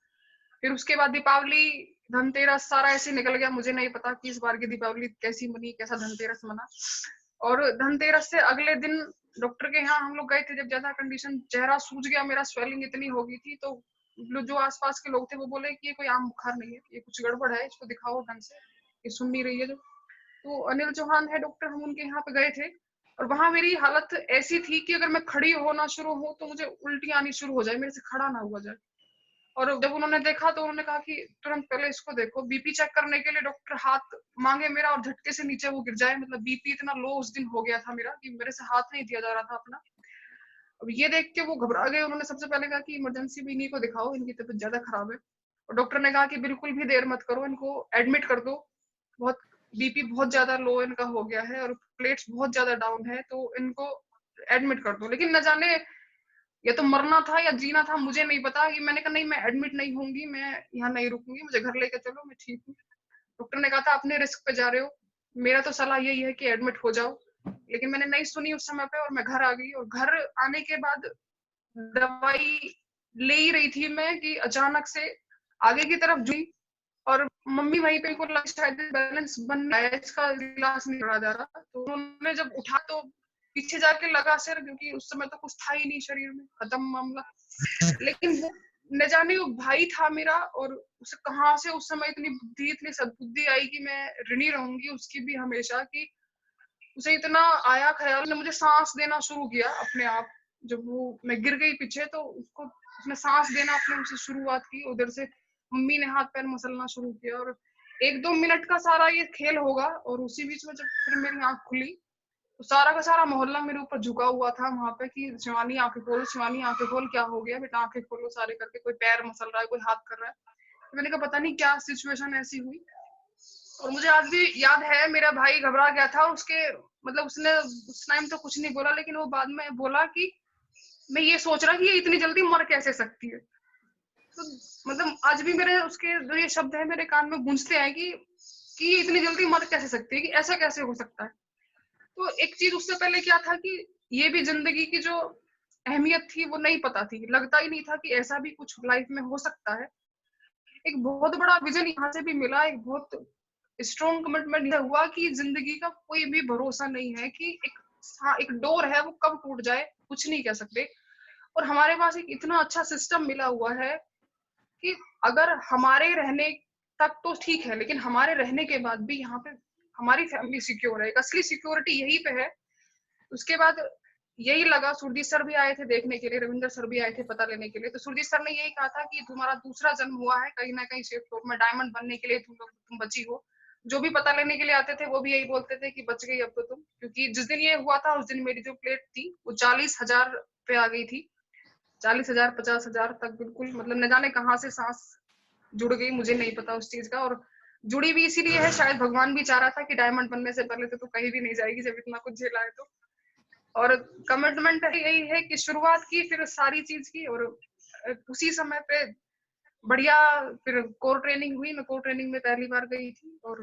फिर उसके बाद दीपावली धनतेरस सारा ऐसे निकल गया, मुझे नहीं पता कि इस बार की दीपावली कैसी बनी, कैसा धनतेरस मना। और धनतेरस से अगले दिन डॉक्टर के यहाँ हम लोग गए थे, जब ज्यादा कंडीशन, चेहरा सूज गया मेरा, स्वेलिंग इतनी हो गई थी, तो जो आसपास के लोग थे वो बोले कि ये कोई आम बुखार नहीं है, ये कुछ गड़बड़ है, इसको दिखाओ ढंग से, ये सुन नहीं रही है जो। तो अनिल चौहान है डॉक्टर, हम उनके यहाँ पे गए थे। और वहां मेरी हालत ऐसी थी कि अगर मैं खड़ी होना शुरू हो तो मुझे उल्टी आनी शुरू हो जाए, मेरे से खड़ा ना हुआ जाए। और जब उन्होंने देखा तो उन्होंने कहा कि तुरंत पहले इसको देखो, बीपी चेक करने के लिए डॉक्टर हाथ मांगे मेरा और झटके से नीचे वो गिर जाए, मतलब बीपी इतना लो उस दिन हो गया था मेरा कि मेरे से हाथ नहीं दिया जा रहा था अपना। अब ये देख के वो घबरा गए। उन्होंने सबसे पहले कहा कि इमरजेंसी में इन्हीं को दिखाओ, इनकी तबीयत ज्यादा खराब है। और डॉक्टर ने कहा कि बिल्कुल भी देर मत करो, इनको एडमिट कर दो, बहुत बीपी बहुत ज्यादा लो इनका हो गया है और प्लेट्स बहुत ज्यादा डाउन है, तो इनको एडमिट कर दो। लेकिन न जाने ये तो मरना था या जीना था, मुझे नहीं पता। कि मैंने कहा नहीं, मैं एडमिट नहीं होंगी, मैं यहाँ नहीं रुकूंगी, मुझे घर लेके चलो, मैं ठीक हूँ। डॉक्टर ने कहा था अपने रिस्क पे जा रहे हो, मेरा तो सलाह यही है कि एडमिट हो जाओ। लेकिन मैंने नहीं सुनी उस समय पे और मैं घर आ गई। और घर आने के बाद दवाई ले ही रही थी मैं कि अचानक से आगे की तरफ जुई और मम्मी वहीं पे को लगा शायद बैलेंस बन रहा है, इसका गिलास नहीं बढ़ा जा रहा। तो उन्होंने जब उठा तो पीछे जाके लगा सिर, क्योंकि उस समय तो कुछ था ही नहीं शरीर में, खत्म मामला। लेकिन वो न जाने वो भाई था मेरा, और उसे कहाँ से उस समय इतनी बुद्धि, इतनी सद्बुद्धि आई कि मैं ऋणी रहूंगी उसकी भी हमेशा। कि उसे इतना आया ख्याल, ने मुझे सांस देना शुरू किया अपने आप। जब वो मैं गिर गई पीछे तो उसको उसने सांस देना अपने उसे शुरुआत की। उधर से मम्मी ने हाथ पैर मसलना शुरू किया और 1-2 मिनट का सारा ये खेल होगा। और उसी बीच में जब फिर मेरी आंख खुली तो सारा का सारा मोहल्ला मेरे ऊपर झुका हुआ था वहां पे कि शिवानी आंखें खोलो, शिवानी आंखें खोल, क्या हो गया बेटा, आंखें खोलो सारे करके। कोई पैर मसल रहा है, कोई हाथ कर रहा है। तो मैंने कहा पता नहीं क्या सिचुएशन ऐसी हुई। और मुझे आज भी याद है, मेरा भाई घबरा गया था। उसके मतलब उसने उस टाइम तो कुछ नहीं बोला, लेकिन वो बाद में बोला कि मैं ये सोच रहा कि ये इतनी जल्दी मर कैसे सकती है। तो मतलब आज भी मेरे उसके जो ये शब्द है मेरे कान में गूंजते हैं कि ये इतनी जल्दी मर कैसे सकती है, कि ऐसा कैसे हो सकता है। तो एक चीज उससे पहले क्या था कि ये भी जिंदगी की जो अहमियत थी वो नहीं पता थी, लगता ही नहीं था कि ऐसा भी कुछ लाइफ में हो सकता है। एक बहुत बड़ा विजन यहाँ से भी मिला, एक बहुत स्ट्रॉन्ग कमिटमेंट हुआ कि जिंदगी का कोई भी भरोसा नहीं है, कि एक डोर है वो कब टूट जाए कुछ नहीं कह सकते। और हमारे पास एक इतना अच्छा सिस्टम मिला हुआ है कि अगर हमारे रहने तक तो ठीक है, लेकिन हमारे रहने के बाद भी यहाँ पे हमारी फैमिली सिक्योर है। एक असली सिक्योरिटी यही पे है। उसके बाद यही लगा, सुरजीत सर भी आए थे देखने के लिए, रविंदर सर भी आए थे पता लेने के लिए। तो सुरजीत सर ने यही कहा था कि तुम्हारा दूसरा जन्म हुआ है कहीं ना कहीं सेफ फ्लोर में, डायमंड बनने के लिए तुम बची हो। जो भी पता लेने के लिए आते थे वो भी यही बोलते थे कि बच गई अब तो तुम। क्योंकि जिस दिन ये हुआ था उस दिन मेरी जो प्लेट थी वो 40,000 पे आ गई थी। 40,000 50,000 तक बिल्कुल, मतलब न जाने कहाँ से सांस जुड़ गई, मुझे नहीं पता उस चीज का। और जुड़ी भी इसीलिए है, शायद भगवान भी चाह रहा था कि डायमंड बनने से पहले तो तू कहीं भी नहीं जाएगी जब इतना कुछ झेला है तो। और कमिटमेंट यही है कि शुरुआत की फिर सारी चीज की। और उसी समय पे बढ़िया फिर कोर ट्रेनिंग हुई। मैं कोर ट्रेनिंग में पहली बार गई थी और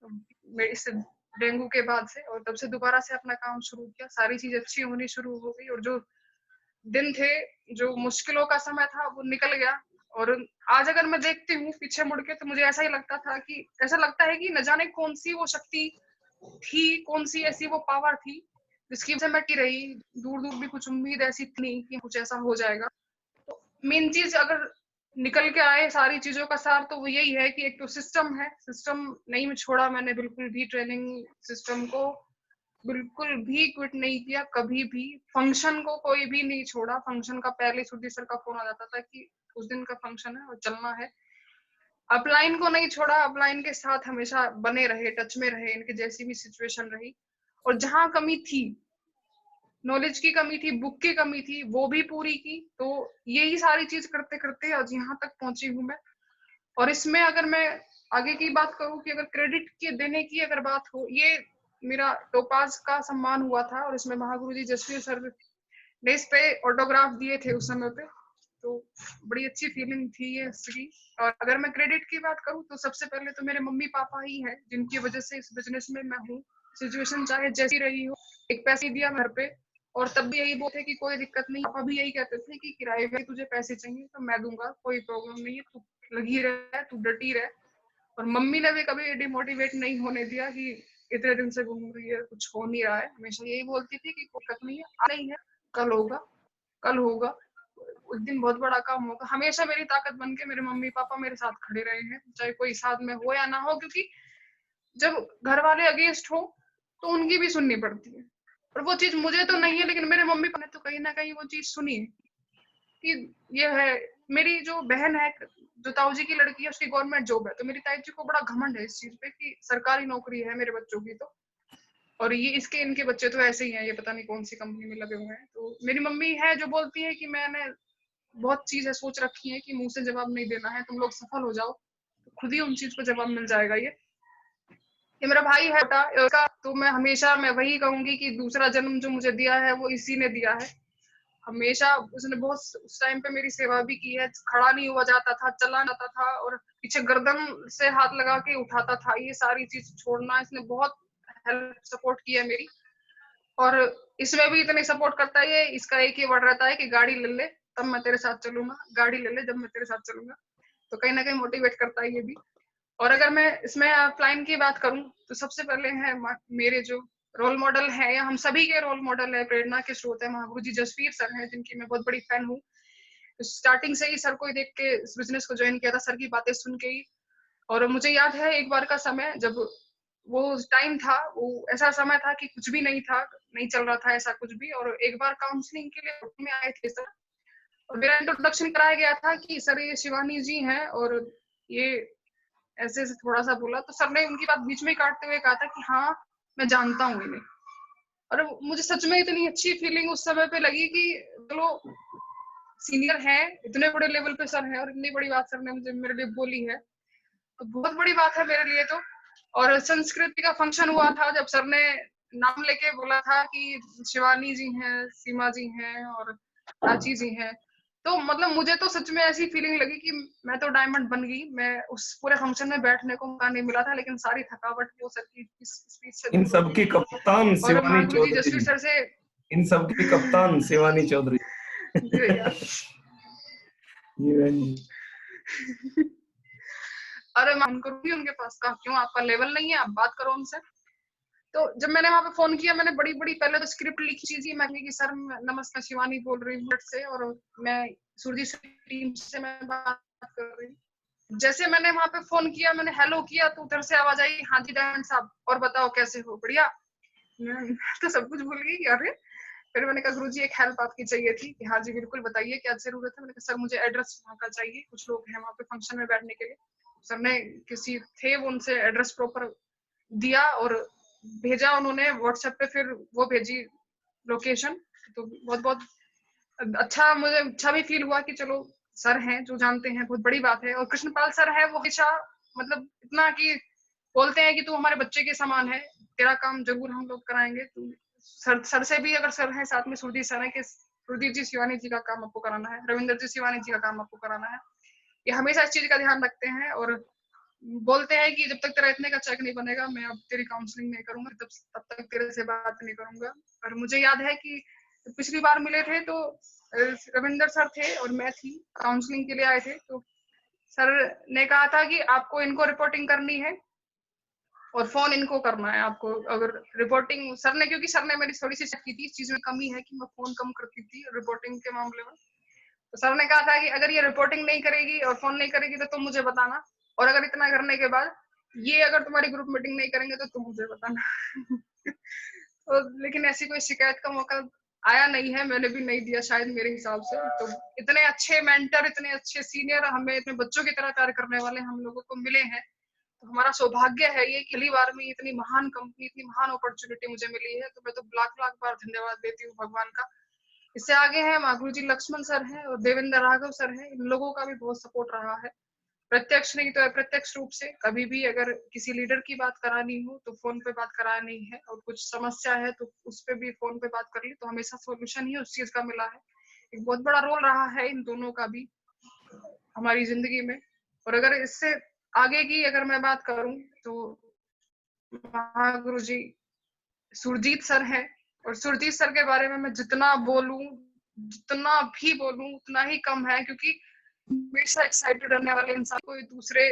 मेरे इस डेंगू के बाद से, और तब से दोबारा से अपना काम शुरू किया। सारी चीज अच्छी होनी शुरू हो गई और जो दिन थे, जो मुश्किलों का समय था वो निकल गया। और आज अगर मैं देखती हूँ पीछे मुड़ के तो मुझे ऐसा ही लगता था कि ऐसा लगता है कि न जाने कौन सी वो शक्ति थी, कौन सी ऐसी वो पावर थी जिसकी वजह से मैं की रही। दूर दूर भी कुछ उम्मीद ऐसी थी नहीं कि कुछ ऐसा हो जाएगा। तो मेन चीज अगर निकल के आए सारी चीजों का सार तो वो यही है कि एक तो सिस्टम है, सिस्टम नहीं छोड़ा मैंने बिल्कुल भी। ट्रेनिंग सिस्टम को बिल्कुल भी क्विट नहीं किया कभी भी। फंक्शन को कोई भी नहीं छोड़ा। फंक्शन का पहले सुरजीत सर का फोन आ जाता था कि उस दिन का फंक्शन है और चलना है। अपलाइन को नहीं छोड़ा, अपलाइन के साथ हमेशा बने रहे, टच में रहे, इनकी जैसी भी सिचुएशन रही। और जहां कमी थी, नॉलेज की कमी थी, बुक की कमी थी, वो भी पूरी की। तो यही सारी चीज करते करते आज यहाँ तक पहुंची हूँ मैं। और इसमें अगर मैं आगे की बात करूँ कि अगर क्रेडिट के देने की अगर बात हो, ये मेरा टोपाज का सम्मान हुआ था और इसमें महागुरुजी जसवीर सर ने इस पे ऑटोग्राफ दिए थे उस समय पे। तो बड़ी अच्छी फीलिंग थी ये इसकी। और अगर मैं क्रेडिट की बात करूँ तो सबसे पहले तो मेरे मम्मी पापा ही हैं जिनकी वजह से इस बिजनेस में मैं हूँ। सिचुएशन चाहे जैसी रही हो, एक पैसे दिया घर पे और तब भी यही बोलते कि कोई दिक्कत नहीं। पापा भी यही कहते थे कि किराए में तुझे पैसे चाहिए तो मैं दूंगा, कोई प्रॉब्लम नहीं है, तू लगी रह, तू डटी रह। और मम्मी ने भी कभी डिमोटिवेट नहीं होने दिया कि इतने दिन से घूम रही है कुछ हो नहीं रहा है। हमेशा यही बोलती थी कि कोई दिक्कत नहीं है, आज नहीं है कल होगा, कल होगा, उस दिन बहुत बड़ा काम होगा। हमेशा मेरी ताकत बन के मेरे मम्मी पापा मेरे साथ खड़े रहे हैं, चाहे कोई साथ में हो या ना हो। क्योंकि जब घर वाले अगेंस्ट हो तो उनकी भी सुननी पड़ती है। और वो चीज मुझे तो नहीं है, लेकिन मेरे मम्मी पापा ने तो कहीं ना कहीं वो चीज सुनी है कि ये है। मेरी जो बहन है, जो ताऊ जी की लड़की है, उसकी गवर्नमेंट जॉब है। तो मेरी ताई जी को बड़ा घमंड है इस चीज पे कि सरकारी नौकरी है मेरे बच्चों की। तो और ये इनके बच्चे तो ऐसे ही हैं, ये पता नहीं कौन सी कंपनी में लगे हुए हैं। तो मेरी मम्मी है जो बोलती है कि मैंने बहुत चीजें सोच रखी है कि मुंह से जवाब नहीं देना है, तुम लोग सफल हो जाओ तो खुद ही उन चीज को जवाब मिल जाएगा। ये मेरा भाई है छोटा, उसका तो मैं वही कहूंगी कि दूसरा जन्म जो मुझे दिया है वो इसी ने दिया है। हमेशा उसने बहुत उस टाइम पे मेरी सेवा भी की है, खड़ा नहीं हुआ जाता था, चला जाता था और पीछे गर्दन से हाथ लगा के उठाता था। ये सारी चीज छोड़ना इसने बहुत हेल्प सपोर्ट की है मेरी। और इसमें भी इतनी सपोर्ट करता है, ये इसका एक ही वर्ड रहता है कि गाड़ी ले ले तब मैं तेरे साथ चलूंगा, गाड़ी ले ले जब मैं तेरे साथ चलूंगा। तो कहीं ना कहीं मोटिवेट करता है ये भी। और अगर मैं इसमें ऑफलाइन की बात करूं तो सबसे पहले है मेरे जो रोल मॉडल है, या हम सभी के रोल मॉडल है, प्रेरणा के स्रोत है, महागुरु जी जसवीर सर हैं, जिनकी मैं बहुत बड़ी फैन हूँ। स्टार्टिंग से ही सर को ही देख के इस बिजनेस को ज्वाइन किया था, सर की बातें सुन के ही। और मुझे याद है एक बार का समय, जब वो टाइम था, वो ऐसा समय था कि कुछ भी नहीं था, नहीं चल रहा था ऐसा कुछ भी। और एक बार काउंसलिंग के लिए में आए थे सर, और मेरा इंट्रोडक्शन कराया गया था कि सर ये शिवानी जी हैं, और ये ऐसे ऐसे थोड़ा सा बोला तो सर ने उनकी बात बीच में काटते हुए कहा था कि हाँ मैं जानता हूँ इन्हें। और मुझे सच में इतनी अच्छी फीलिंग उस समय पे लगी कि चलो सीनियर है, इतने बड़े लेवल पे सर है, और इतनी बड़ी बात सर ने मुझे मेरे लिए बोली है, तो बहुत बड़ी बात है मेरे लिए तो। और संस्कृति का फंक्शन हुआ था, जब सर ने नाम लेके बोला था कि शिवानी जी हैं, सीमा जी हैं और प्राची जी हैं, तो मतलब मुझे तो सच में ऐसी फीलिंग लगी कि मैं तो डायमंड बन गई। मैं उस पूरे फंक्शन में बैठने को मौका नहीं मिला था, लेकिन सारी थकावट वो सर की स्पीच से इन दूर हो सबकी गई। कप्तान और शिवानी महागुरु जी चौधरी जसवीर जी, सर से इन सबकी कप्तान शिवानी चौधरी जी भैया जी। अरे मैं उनको भी उनके पास कहा क्यों, आपका लेवल नहीं है, आप बात करो उनसे। तो जब मैंने वहां पे फोन किया, मैंने बड़ी बड़ी पहले तो स्क्रिप्ट लिखी थी, मैं कि सर नमस्कार शिवानी बोल रही हूँ से, और मैं सुरजीत टीम से मैं बात कर रही हूँ। जैसे मैंने वहां पे फोन किया, मैंने हेलो किया, तो उधर से आवाज आई, हाँ जी डायमंड साहब, और बताओ कैसे हो, बढ़िया। मैं तो सब कुछ भूल गई, अरे। फिर मैंने कहा गुरुजी एक हेल्प आपकी चाहिए थी। कि हाँ जी बिल्कुल बताइए क्या जरूरत है। मैंने कहा सर मुझे एड्रेस वहाँ का चाहिए, कुछ लोग हैं वहाँ पे फंक्शन में बैठने के लिए। सर ने किसी थे वो उनसे एड्रेस प्रॉपर दिया और भेजा उन्होंने व्हाट्सएप पे, फिर वो भेजी लोकेशन। तो बहुत बहुत अच्छा, मुझे अच्छा भी फील हुआ कि चलो सर हैं जो जानते हैं, बहुत बड़ी बात है। और कृष्णपाल सर है वो हमेशा मतलब इतना कि बोलते हैं कि तू हमारे बच्चे के समान है, तेरा काम जरूर हम लोग कराएंगे। तू सर से भी अगर सर है साथ में, सुरजीत सर है कि सुरजीत जी शिवानी जी का काम आपको कराना है, रविंदर जी शिवानी जी का काम आपको कराना है। ये हमेशा इस चीज का ध्यान रखते हैं और बोलते हैं कि जब तक तेरा इतने का चेक नहीं बनेगा, मैं अब तेरी काउंसलिंग नहीं करूंगा, तब तक तेरे से बात नहीं करूंगा। और मुझे याद है कि पिछली बार मिले थे तो रविंदर सर थे और मैं थी, काउंसलिंग के लिए आए थे। तो सर ने कहा था कि आपको इनको रिपोर्टिंग करनी है और फोन इनको करना है आपको। अगर रिपोर्टिंग सर ने, क्योंकि सर ने मेरी थोड़ी सी चेक की थी, इस चीज में कमी है कि मैं फोन कम करती थी रिपोर्टिंग के मामले में। तो सर ने कहा था कि अगर ये रिपोर्टिंग नहीं करेगी और फोन नहीं करेगी तो तुम मुझे बताना, और अगर इतना करने के बाद ये अगर तुम्हारी ग्रुप मीटिंग नहीं करेंगे तो तुम मुझे बताना। तो लेकिन ऐसी कोई शिकायत का मौका आया नहीं है, मैंने भी नहीं दिया शायद मेरे हिसाब से। तो इतने अच्छे मेंटर, इतने अच्छे सीनियर, हमें इतने बच्चों की तरह कार्य करने वाले हम लोगों को मिले हैं, तो हमारा सौभाग्य है ये कि पहली बार में इतनी महान कंपनी, इतनी महान अपॉर्चुनिटी मुझे मिली है। तो मैं तो लाख लाख बार धन्यवाद देती हूँ भगवान का। इससे आगे हैं महागुरु जी लक्ष्मण सर हैं और देवेंद्र राघव सर हैं, इन लोगों का भी बहुत सपोर्ट रहा है, प्रत्यक्ष नहीं तो अप्रत्यक्ष रूप से। कभी भी अगर किसी लीडर की बात करानी हो तो फोन पे बात करानी है, और कुछ समस्या है तो उस पे भी फोन पे बात कर ली तो हमेशा सोल्यूशन ही उस चीज का मिला है। एक बहुत बड़ा रोल रहा है इन दोनों का भी हमारी जिंदगी में। और अगर इससे आगे की अगर मैं बात करूं तो महागुरु जी सुरजीत सर हैं, और सुरजीत सर के बारे में मैं जितना बोलूं, जितना भी बोलूं उतना ही कम है, क्योंकि हमेशा एक्साइटेड रहने वाले इंसान कोई दूसरे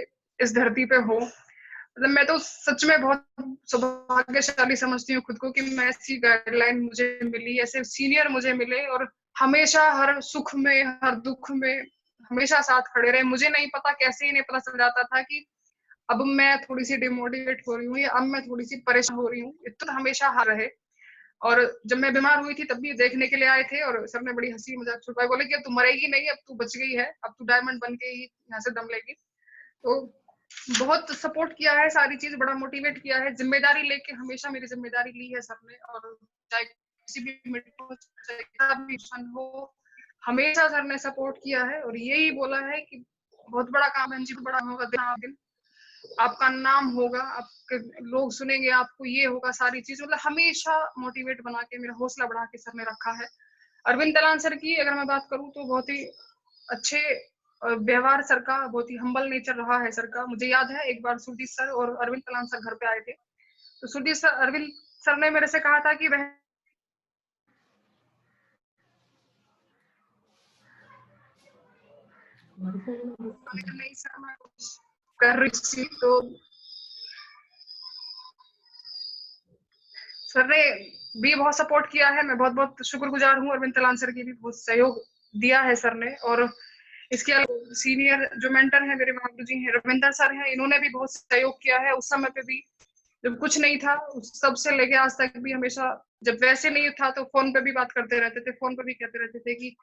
इस धरती पे हो। मतलब मैं तो सच में बहुत सौभाग्यशाली समझती हूँ खुद को कि मैं ऐसी गाइडलाइन मुझे मिली, ऐसे सीनियर मुझे मिले और हमेशा हर सुख में हर दुख में हमेशा साथ खड़े रहे। मुझे नहीं पता कैसे ही नहीं पता चल जाता था कि अब मैं थोड़ी सी डिमोटिवेट हो रही हूँ या अब मैं थोड़ी सी परेशान हो रही हूँ, इतना हमेशा हार रहे। और जब मैं बीमार हुई थी तब भी देखने के लिए आए थे, और सर ने बड़ी हंसी मजाक छुड़वाई, बोले कि अब तू मरेगी नहीं, अब तू बच गई है, अब तू डायमंड बन के ही यहाँ से दम लेगी। तो बहुत सपोर्ट किया है, सारी चीज बड़ा मोटिवेट किया है, जिम्मेदारी लेके हमेशा मेरी जिम्मेदारी ली है सर ने। और चाहे किसी भी मीटिंग हो, चाहे कितना भी फंक्शन हो, हमेशा सर ने सपोर्ट किया है और यही बोला है कि बहुत बड़ा काम है जी, बड़ा होगा दिन, आपका नाम होगा, आपके लोग सुनेंगे आपको, ये होगा, सारी चीज मतलब हमेशा मोटिवेट बना के मेरा हौसला बढ़ा के सर ने रखा है। अरविंद तलान सर की अगर मैं बात करूं तो बहुत ही अच्छे व्यवहार सर का, बहुत ही हम्बल नेचर रहा है सर का। मुझे याद है एक बार सुरजीत सर और अरविंद तलान सर घर पे आए थे, तो सुरजीत सर अरविंद सर ने मेरे से कहा था कि वह नहीं सर मैं कर रही थी, तो सर ने भी बहुत सपोर्ट किया है। मैं बहुत बहुत शुक्रगुजार हूँ अरविंद तलान सर की, भी बहुत सहयोग दिया है सर ने। और इसके अलावा सीनियर जो मेंटर है मेरे महागुरु जी हैं, रविंदर सर हैं, इन्होंने भी बहुत सहयोग किया है। उस समय पे भी जब कुछ नहीं था, उस तब से लेके आज तक भी हमेशा, जब वैसे नहीं था तो फोन पे भी बात करते रहते थे, फोन पे भी कहते रहते थे कि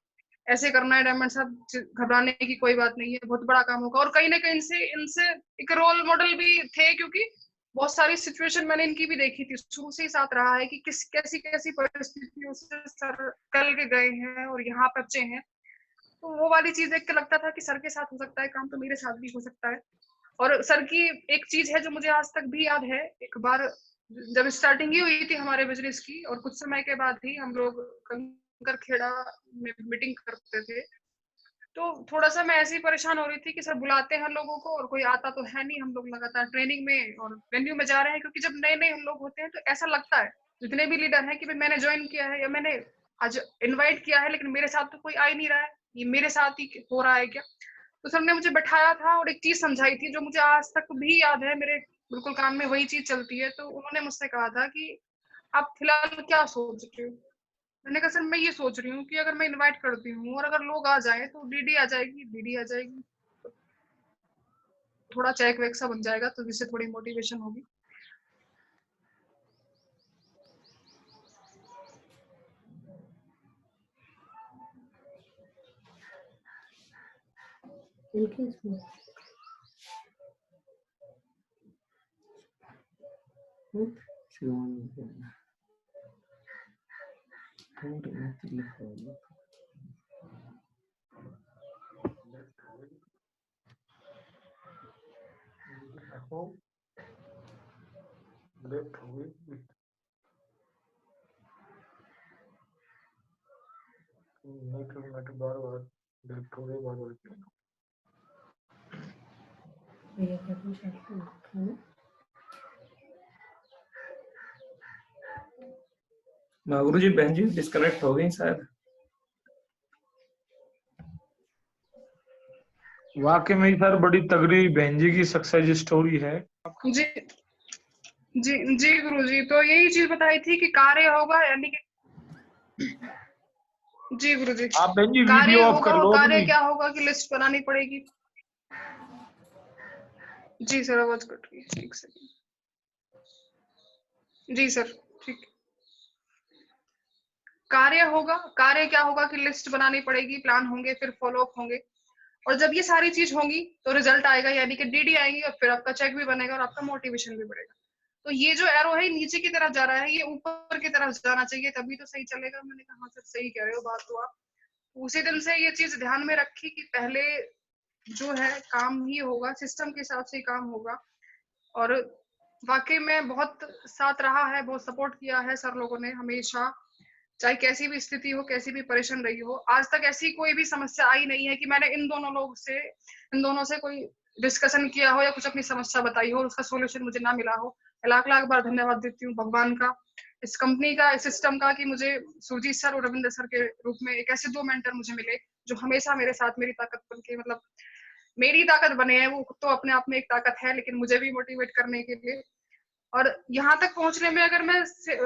ऐसे करना है डायमंड साहब, घबराने की कोई बात नहीं है, बहुत बड़ा काम होगा। और कहीं ना कहीं से इनसे एक रोल मॉडल भी थे, क्योंकि बहुत सारी सिचुएशन मैंने इनकी भी देखी थी, शुरू से ही साथ रहा है कि किस कैसी कैसी परिस्थितियों से सर कल के गए हैं और यहाँ पे बचे हैं। तो वो वाली चीज देख के लगता था कि सर के साथ हो सकता है काम, तो मेरे साथ भी हो सकता है। और सर की एक चीज है जो मुझे आज तक भी याद है, एक बार जब स्टार्टिंग ही हुई थी हमारे बिजनेस की और कुछ समय के बाद ही हम लोग कंकर खेड़ा में मीटिंग करते थे, तो थोड़ा सा मैं ऐसे ही परेशान हो रही थी कि सर बुलाते हैं लोगों को और कोई आता तो है नहीं, हम लोग लगातार ट्रेनिंग में और वेन्यू में जा रहे हैं, क्योंकि जब नए नए हम लोग होते हैं तो ऐसा लगता है जितने भी लीडर हैं कि भाई मैंने ज्वाइन किया है या मैंने आज इनवाइट किया है, लेकिन मेरे साथ तो कोई आ ही नहीं रहा है, ये मेरे साथ ही हो रहा है क्या। तो सर ने मुझे बैठाया था और एक चीज समझाई थी जो मुझे आज तक भी याद है, मेरे बिल्कुल कान में वही चीज चलती है। तो उन्होंने मुझसे कहा था कि आप फिलहाल क्या सोच रहे हो। मैंने कहा सर मैं ये सोच रही हूँ कि अगर मैं इनवाइट करती हूँ और अगर लोग आ जाए तो डीडी आ जाएगी, डीडी आ जाएगी, थोड़ा चेक वेक सा बन जाएगा, तो जिससे थोड़ी मोटिवेशन होगी। महागुरु जी बहन जी डिस्कनेक्ट हो गई शायद। वाकई में सर बड़ी तगड़ी बहन जी की सक्सेस स्टोरी है। जी जी जी गुरु जी, तो यही चीज बताई थी कि कार्य होगा, यानी कि जी गुरु जी, आप बहन जी कार्य वीडियो ऑफ होगा कर और लो कार्य अपनी। क्या होगा कि लिस्ट बनानी पड़ेगी। जी सर आवाज कट रही है, एक सेकंड। जी सर ठीक। कार्य होगा, कार्य क्या होगा कि लिस्ट बनानी पड़ेगी, प्लान होंगे, फिर फॉलो अप होंगे, और जब ये सारी चीज होंगी तो रिजल्ट आएगा, यानी कि डीडी आएंगी और फिर आपका चेक भी बनेगा और आपका मोटिवेशन भी बढ़ेगा। तो ये जो एरो है नीचे की तरफ जा रहा है, ये ऊपर की तरफ जाना चाहिए, तभी तो सही चलेगा। मैंने कहा हाँ सर सही कह रहे हो बात, तो आप उसी दिन से ये चीज ध्यान में रखी कि पहले जो है काम ही होगा, सिस्टम के हिसाब से ही काम होगा। और वाकई में बहुत साथ रहा है, बहुत सपोर्ट किया है सर लोगों ने हमेशा, चाहे कैसी भी स्थिति हो, कैसी भी परेशान रही हो। आज तक ऐसी कोई भी समस्या आई नहीं है कि मैंने इन दोनों से कोई डिस्कशन किया हो या कुछ अपनी समस्या बताई हो और उसका सोल्यूशन मुझे ना मिला हो। लाख लाख बार धन्यवाद देती हूँ भगवान का, इस कंपनी का, इस सिस्टम का, कि मुझे सुरजीत सर और रविंद्र सर के रूप में एक ऐसे दो मेंटर मुझे मिले जो हमेशा मेरे साथ मेरी ताकत बन के, मतलब मेरी ताकत बने हैं। वो तो अपने आप में एक ताकत है, लेकिन मुझे भी मोटिवेट करने के लिए। और यहाँ तक पहुंचने में अगर मैं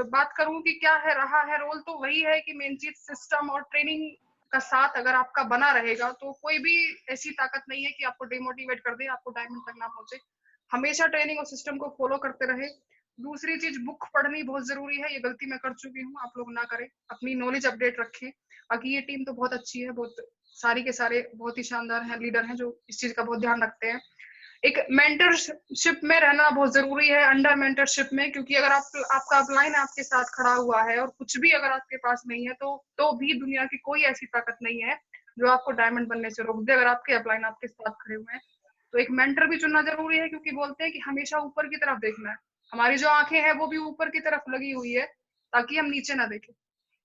बात करूं कि क्या है रहा है रोल, तो वही है कि मेन चीज सिस्टम और ट्रेनिंग का साथ अगर आपका बना रहेगा तो कोई भी ऐसी ताकत नहीं है कि आपको डिमोटिवेट कर दे, आपको डायमंड तक ना पहुंचे। हमेशा ट्रेनिंग और सिस्टम को फॉलो करते रहे। दूसरी चीज, बुक पढ़नी बहुत जरूरी है, ये गलती मैं कर चुकी हूँ, आप लोग ना करें, अपनी नॉलेज अपडेट रखें। बाकी ये टीम तो बहुत अच्छी है, बहुत सारी के सारे बहुत ही शानदार हैं, लीडर हैं जो इस चीज का बहुत ध्यान रखते हैं। एक मेंटरशिप में रहना बहुत जरूरी है, अंडर मेंटरशिप में, क्योंकि अगर आपका अपलाइन आपके साथ खड़ा हुआ है और कुछ भी अगर आपके पास नहीं है तो भी दुनिया की कोई ऐसी ताकत नहीं है जो आपको डायमंड बनने से रोक दे, अगर आपके अपलाइन आपके साथ खड़े हुए हैं। तो एक मेंटर भी चुनना जरूरी है, क्योंकि बोलते हैं कि हमेशा ऊपर की तरफ देखना है। हमारी जो आंखें हैं वो भी ऊपर की तरफ लगी हुई है ताकि हम नीचे ना देखें।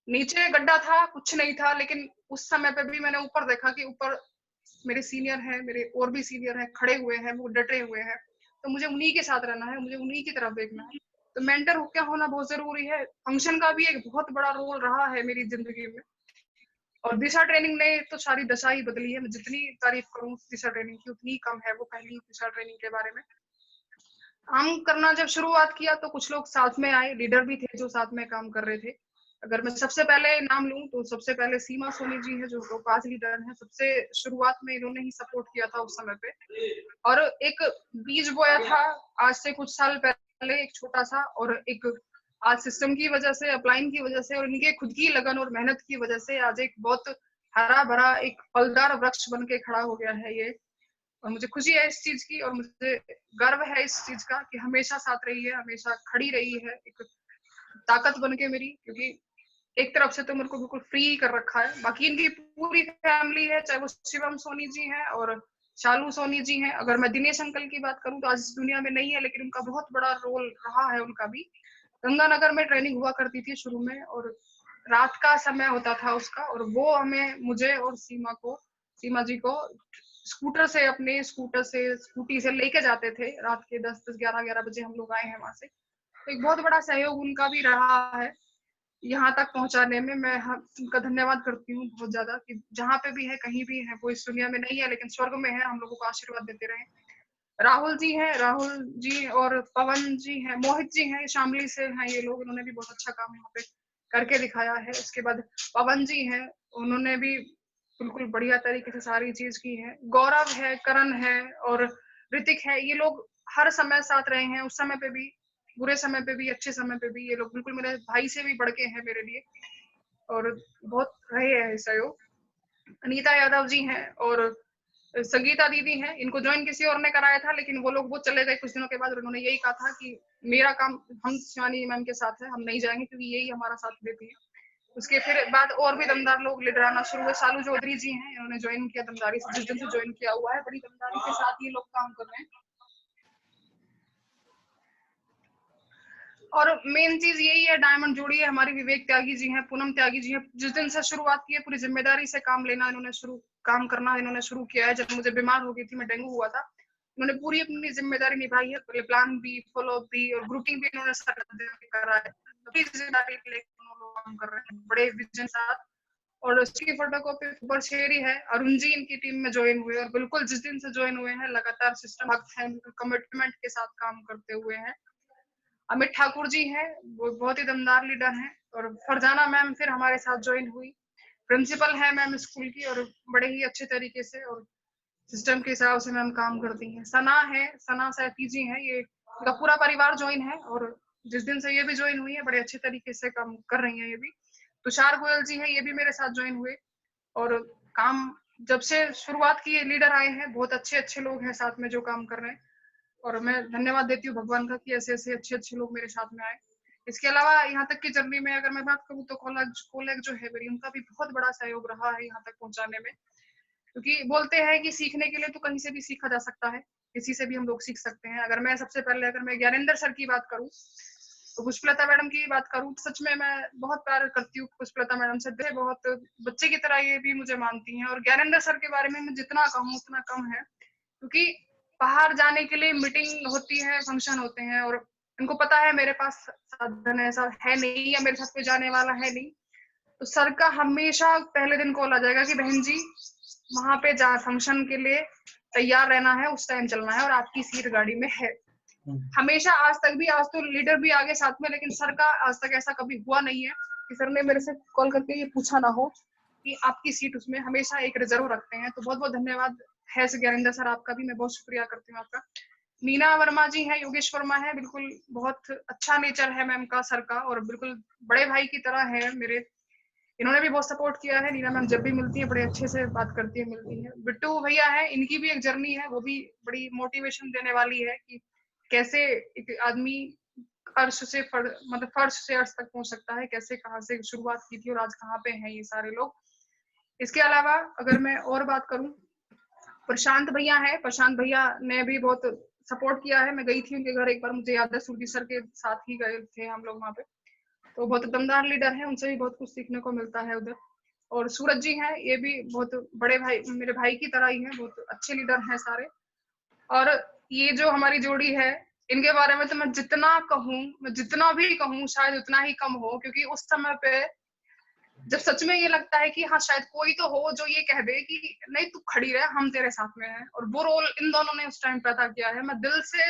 नीचे गड्ढा था, कुछ नहीं था, लेकिन उस समय पे भी मैंने ऊपर देखा कि ऊपर मेरे सीनियर हैं, मेरे और भी सीनियर हैं, खड़े हुए हैं, वो डटे हुए हैं, तो मुझे उन्हीं के साथ रहना है, मुझे उन्हीं की तरफ देखना है। तो मेंटर क्या होना बहुत जरूरी है। फंक्शन का भी एक बहुत बड़ा रोल रहा है मेरी जिंदगी में, और दिशा ट्रेनिंग ने तो सारी दशा ही बदली है। मैं जितनी तारीफ करूं दिशा ट्रेनिंग की उतनी कम है। वो पहली दिशा ट्रेनिंग के बारे में काम करना जब शुरुआत किया तो कुछ लोग साथ में आए, लीडर भी थे जो साथ में काम कर रहे थे। अगर मैं सबसे पहले नाम लूं तो सबसे पहले सीमा सोनी जी हैं, जो पांच लीडर हैं। सबसे शुरुआत में इन्होंने ही सपोर्ट किया था उस समय पे, और एक बीज बोया था आज से कुछ साल पहले, एक छोटा सा, और एक आज सिस्टम की वजह से, अपलाइन की वजह से और इनके खुद की लगन और मेहनत की वजह से आज एक बहुत हरा भरा एक फलदार वृक्ष बन के खड़ा हो गया है ये। और मुझे खुशी है इस चीज की, और मुझे गर्व है इस चीज का कि हमेशा साथ रही है, हमेशा खड़ी रही है एक ताकत बन के मेरी। क्योंकि एक तरफ से तो मेरे को बिल्कुल फ्री कर रखा है, बाकी इनकी पूरी फैमिली है, चाहे वो शिवम सोनी जी हैं और शालू सोनी जी हैं। अगर मैं दिनेश अंकल की बात करूं तो आज इस दुनिया में नहीं है, लेकिन उनका बहुत बड़ा रोल रहा है उनका भी। गंगानगर में ट्रेनिंग हुआ करती थी शुरू में, और रात का समय होता था उसका, और वो हमें, मुझे और सीमा जी को स्कूटी से लेके जाते थे। रात के 10-11 बजे हम लोग आए हैं वहां से। तो एक बहुत बड़ा सहयोग उनका भी रहा है यहाँ तक पहुंचाने में। मैं उनका धन्यवाद करती हूँ बहुत ज्यादा, कि जहाँ पे भी है, कहीं भी है, वो इस दुनिया में नहीं है लेकिन स्वर्ग में है, हम लोगों को आशीर्वाद देते रहे। राहुल जी हैं, राहुल जी और पवन जी हैं, मोहित जी हैं, शामली से हैं ये लोग, इन्होंने भी बहुत अच्छा काम यहाँ पे करके दिखाया है। उसके बाद पवन जी हैं, उन्होंने भी बिल्कुल बढ़िया तरीके से सारी चीज की है। गौरव है, करण है और ऋतिक है, ये लोग हर समय साथ रहे हैं, उस समय पे भी, बुरे समय पे भी, अच्छे समय पे भी। ये लोग बिल्कुल मेरे भाई से भी बढ़ के हैं मेरे लिए, और बहुत रहे हैं सहयोग। अनीता यादव जी हैं और संगीता दीदी हैं। इनको ज्वाइन किसी और ने कराया था, लेकिन वो चले गए कुछ दिनों के बाद, और उन्होंने यही कहा था कि मेरा काम हम शिवानी मैम के साथ है, हम नहीं जाएंगे क्योंकि यही हमारा साथ देती है। उसके फिर बाद और भी दमदार लोग लीडर आना शुरू हुए। सालू चौधरी जी हैं, इन्होंने ज्वाइन किया दमदारी से, जिस दिन से ज्वाइन किया हुआ है बड़ी दमदारी के साथ ये लोग काम कर रहे हैं। और मेन चीज यही है, डायमंड जोड़ी है हमारी। विवेक त्यागी जी हैं, पूनम त्यागी जी हैं, जिस दिन से शुरुआत की है पूरी जिम्मेदारी से काम लेना इन्होंने काम करना इन्होंने शुरू किया है। जब मुझे बीमार हो गई थी, मैं डेंगू हुआ था, इन्होंने पूरी अपनी जिम्मेदारी निभाई है। प्लान भी, फॉलो अप भी और ग्रुपिंग भी इन्होंने करा है। जिम्मेदारी लेकर काम कर रहे हैं बड़े विजन साथ। और उसकी फोटोकॉपी ऊपर शेयर ही है। अरुण जी इनकी टीम में ज्वाइन हुए, और बिल्कुल जिस दिन से ज्वाइन हुए हैं लगातार सिस्टम भक्त है, कमिटमेंट के साथ काम करते हुए हैं। अमित ठाकुर जी हैं, वो बहुत ही दमदार लीडर हैं। और फरजाना मैम फिर हमारे साथ ज्वाइन हुई, प्रिंसिपल है मैम स्कूल की, और बड़े ही अच्छे तरीके से और सिस्टम के हिसाब से मैम काम करती हैं। सना है, सना सैफी जी हैं, ये इनका पूरा परिवार ज्वाइन है, और जिस दिन से ये भी ज्वाइन हुई है बड़े अच्छे तरीके से काम कर रही हैं ये भी। तुषार गोयल जी हैं, ये भी मेरे साथ ज्वाइन हुए, और काम जब से शुरुआत की लीडर आए हैं, बहुत अच्छे अच्छे लोग हैं साथ में जो काम कर रहे हैं। और मैं धन्यवाद देती हूँ भगवान का कि ऐसे ऐसे अच्छे अच्छे लोग मेरे साथ में आए। इसके अलावा यहाँ तक की जर्नी में अगर मैं बात करूँ तो कॉलेज जो है मेरी, उनका भी बहुत बड़ा सहयोग रहा है यहाँ तक पहुंचाने में। क्योंकि बोलते हैं कि सीखने के लिए तो कहीं से भी सीखा जा सकता है, किसी से भी हम लोग सीख सकते हैं। अगर मैं ज्ञानेंद्र सर की बात करूँ, तो पुष्पलता मैडम की बात करूँ, सच में मैं बहुत प्यार करती हूँ पुष्पलता मैडम से, बहुत बच्चे की तरह ये भी मुझे मानती हैं। और ज्ञानेंद्र सर के बारे में मैं जितना कहूँ उतना कम है, क्योंकि बाहर जाने के लिए मीटिंग होती है, फंक्शन होते हैं, और इनको पता है मेरे पास साधन ऐसा है नहीं, या मेरे साथ कोई जाने वाला है नहीं, तो सर का हमेशा पहले दिन कॉल आ जाएगा कि बहन जी वहां पे जा फंक्शन के लिए तैयार रहना है, उस टाइम चलना है, और आपकी सीट गाड़ी में है। हमेशा आज तक भी, आज तो लीडर भी आगे साथ में, लेकिन सर का आज तक ऐसा कभी हुआ नहीं है कि सर ने मेरे से कॉल करके ये पूछा ना हो कि आपकी सीट उसमें, हमेशा एक रिजर्व रखते हैं। तो बहुत बहुत धन्यवाद है ज्ञानेंद्र सर आपका भी, मैं बहुत शुक्रिया करती हूँ आपका। मीना वर्मा जी हैं, योगेश वर्मा है, बिल्कुल बहुत अच्छा नेचर है मैम का, सर का, और बिल्कुल बड़े भाई की तरह है मेरे। इन्होंने भी बहुत सपोर्ट किया है। नीना मैम जब भी मिलती है बड़े अच्छे से बात करती है, मिलती है। बिट्टू भैया है, इनकी भी एक जर्नी है, वो भी बड़ी मोटिवेशन देने वाली है कि कैसे एक आदमी अर्श से मतलब फर्श से अर्श तक पहुंच सकता है, कैसे कहाँ से शुरुआत की थी और आज कहाँ पे हैं ये सारे लोग। इसके अलावा अगर मैं और बात करूं, प्रशांत भैया है, प्रशांत भैया ने भी बहुत सपोर्ट किया है। मैं गई थी उनके घर एक बार, मुझे याद है सूरजी सर के साथ ही गए थे हम लोग वहाँ पे। तो बहुत दमदार लीडर है, उनसे भी बहुत कुछ सीखने को मिलता है उधर। और सूरज जी हैं, ये भी बहुत बड़े भाई, मेरे भाई की तरह ही हैं, बहुत अच्छे लीडर हैं सारे। और ये जो हमारी जोड़ी है, इनके बारे में तो मैं जितना कहूँ, मैं जितना भी कहूँ शायद उतना ही कम हो, क्योंकि उस समय पे जब सच में ये लगता है कि हाँ शायद कोई तो हो जो ये कह दे कि नहीं तू खड़ी रह, हम तेरे साथ में हैं, और वो रोल इन दोनों ने उस टाइम पैदा किया है। मैं दिल से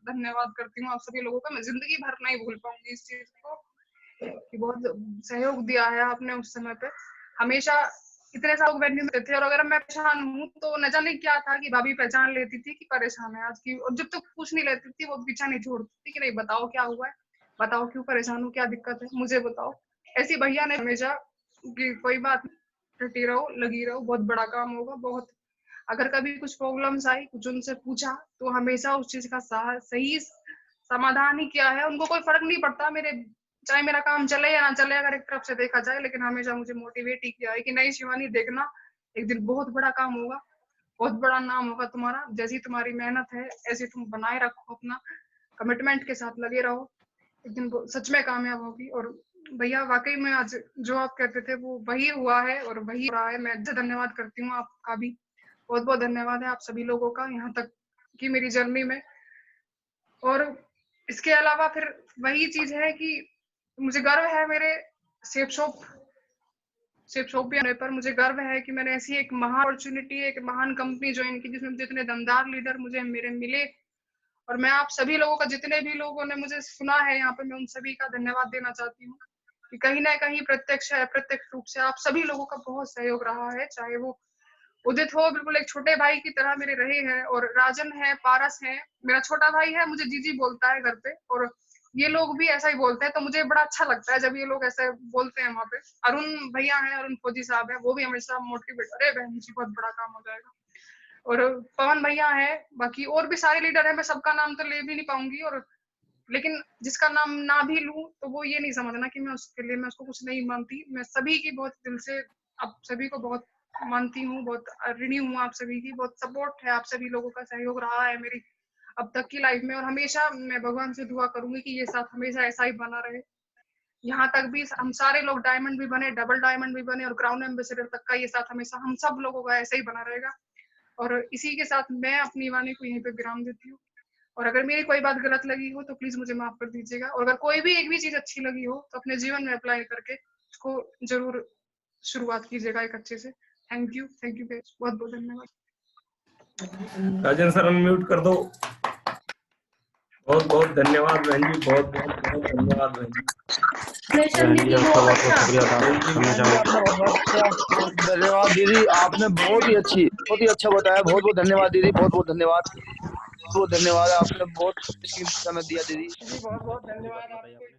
धन्यवाद करती हूँ आप सभी लोगों का, मैं जिंदगी भर नहीं भूल पाऊंगी इस चीज को कि बहुत सहयोग दिया है आपने उस समय पे। हमेशा इतने सारे लोग वेन्यू में थे, और अगर मैं परेशान हूँ तो न जाने क्या था कि भाभी पहचान लेती थी कि परेशान है आज की, और जब तक पूछ नहीं लेती थी वो पीछा नहीं छोड़ती थी कि नहीं बताओ क्या हुआ है, बताओ क्यों परेशान हो, क्या दिक्कत है, मुझे बताओ। ऐसी भैया ने हमेशा कि कोई बात नहीं, डटी रहो, लगी रहो, बहुत बड़ा काम होगा। बहुत अगर कभी कुछ प्रॉब्लम्स आई, कुछ उनसे पूछा, तो हमेशा उस चीज का सही समाधान ही किया है। उनको कोई फर्क नहीं पड़ता मेरे, चाहे मेरा काम चले या ना चले, अगर एक तरफ से देखा जाए, लेकिन हमेशा मुझे मोटिवेट ही किया है कि नहीं शिवानी देखना, एक दिन बहुत बड़ा काम होगा, बहुत बड़ा नाम होगा तुम्हारा, जैसी तुम्हारी मेहनत है ऐसे तुम बनाए रखो, अपना कमिटमेंट के साथ लगे रहो, एक दिन सच में कामयाब होगी। और भैया वाकई में आज जो आप कहते थे वो वही हुआ है और वही हो रहा है। मैं धन्यवाद करती हूँ आपका भी, बहुत बहुत धन्यवाद है आप सभी लोगों का यहाँ तक की मेरी जर्नी में। और इसके अलावा फिर वही चीज है कि मुझे गर्व है मेरे सेप शॉप पर, मुझे गर्व है कि मैंने ऐसी एक महान अपॉर्चुनिटी, एक महान कंपनी ज्वाइन की जिसमें मुझे इतने दमदार लीडर मुझे मेरे मिले। और मैं आप सभी लोगों का, जितने भी लोगों ने मुझे सुना है यहाँ पे, मैं उन सभी का धन्यवाद देना चाहती हूँ कि कहीं ना कहीं प्रत्यक्ष है अप्रत्यक्ष रूप से आप सभी लोगों का बहुत सहयोग रहा है। चाहे वो उदित हो, बिल्कुल एक छोटे भाई की तरह मेरे रहे हैं, और राजन है, पारस है, मेरा छोटा भाई है, मुझे जीजी बोलता है घर पे, और ये लोग भी ऐसा ही बोलते हैं, तो मुझे बड़ा अच्छा लगता है जब ये लोग ऐसे बोलते हैं वहाँ पे। अरुण भैया है, अरुण फौजी साहब है, वो भी हमेशा मोटिवेट, अरे बहन जी बहुत बड़ा काम हो जाएगा। और पवन भैया है, बाकी और भी सारे लीडर है, मैं सबका नाम तो ले भी नहीं पाऊंगी, और लेकिन जिसका नाम ना भी लूं तो वो ये नहीं समझना कि मैं उसके लिए मैं उसको कुछ नहीं मानती। मैं सभी की बहुत दिल से आप सभी को बहुत मानती हूँ, बहुत ऋणी हूँ आप सभी की, बहुत सपोर्ट है, आप सभी लोगों का सहयोग रहा है मेरी अब तक की लाइफ में, और हमेशा मैं भगवान से दुआ करूंगी कि ये साथ हमेशा ऐसा ही बना रहे। यहाँ तक भी हम सारे लोग डायमंड भी बने, डबल डायमंड भी बने, और क्राउन एम्बेसडर तक का ये साथ हमेशा हम सब लोगों का ऐसा ही बना रहेगा। और इसी के साथ मैं अपनी वाणी को यहीं पे विराम देती हूँ। और अगर मेरी कोई बात गलत लगी हो तो प्लीज मुझे माफ कर दीजिएगा, और अगर कोई भी एक भी चीज अच्छी लगी हो तो अपने जीवन में अप्लाई करके उसको जरूर शुरुआत कीजिएगा एक अच्छे से। थैंक यू बहुत बहुत धन्यवाद। राजन सर अनम्यूट कर दो। बहुत बहुत धन्यवाद बहन जी, बहुत बहुत बहुत धन्यवाद बहन जी। धन्यवाद दीदी, आपने बहुत ही अच्छा बताया, बहुत बहुत धन्यवाद दीदी, बहुत बहुत धन्यवाद, बहुत धन्यवाद, आपने बहुत कीमती समय दिया दीदी। बहुत बहुत धन्यवाद आपको।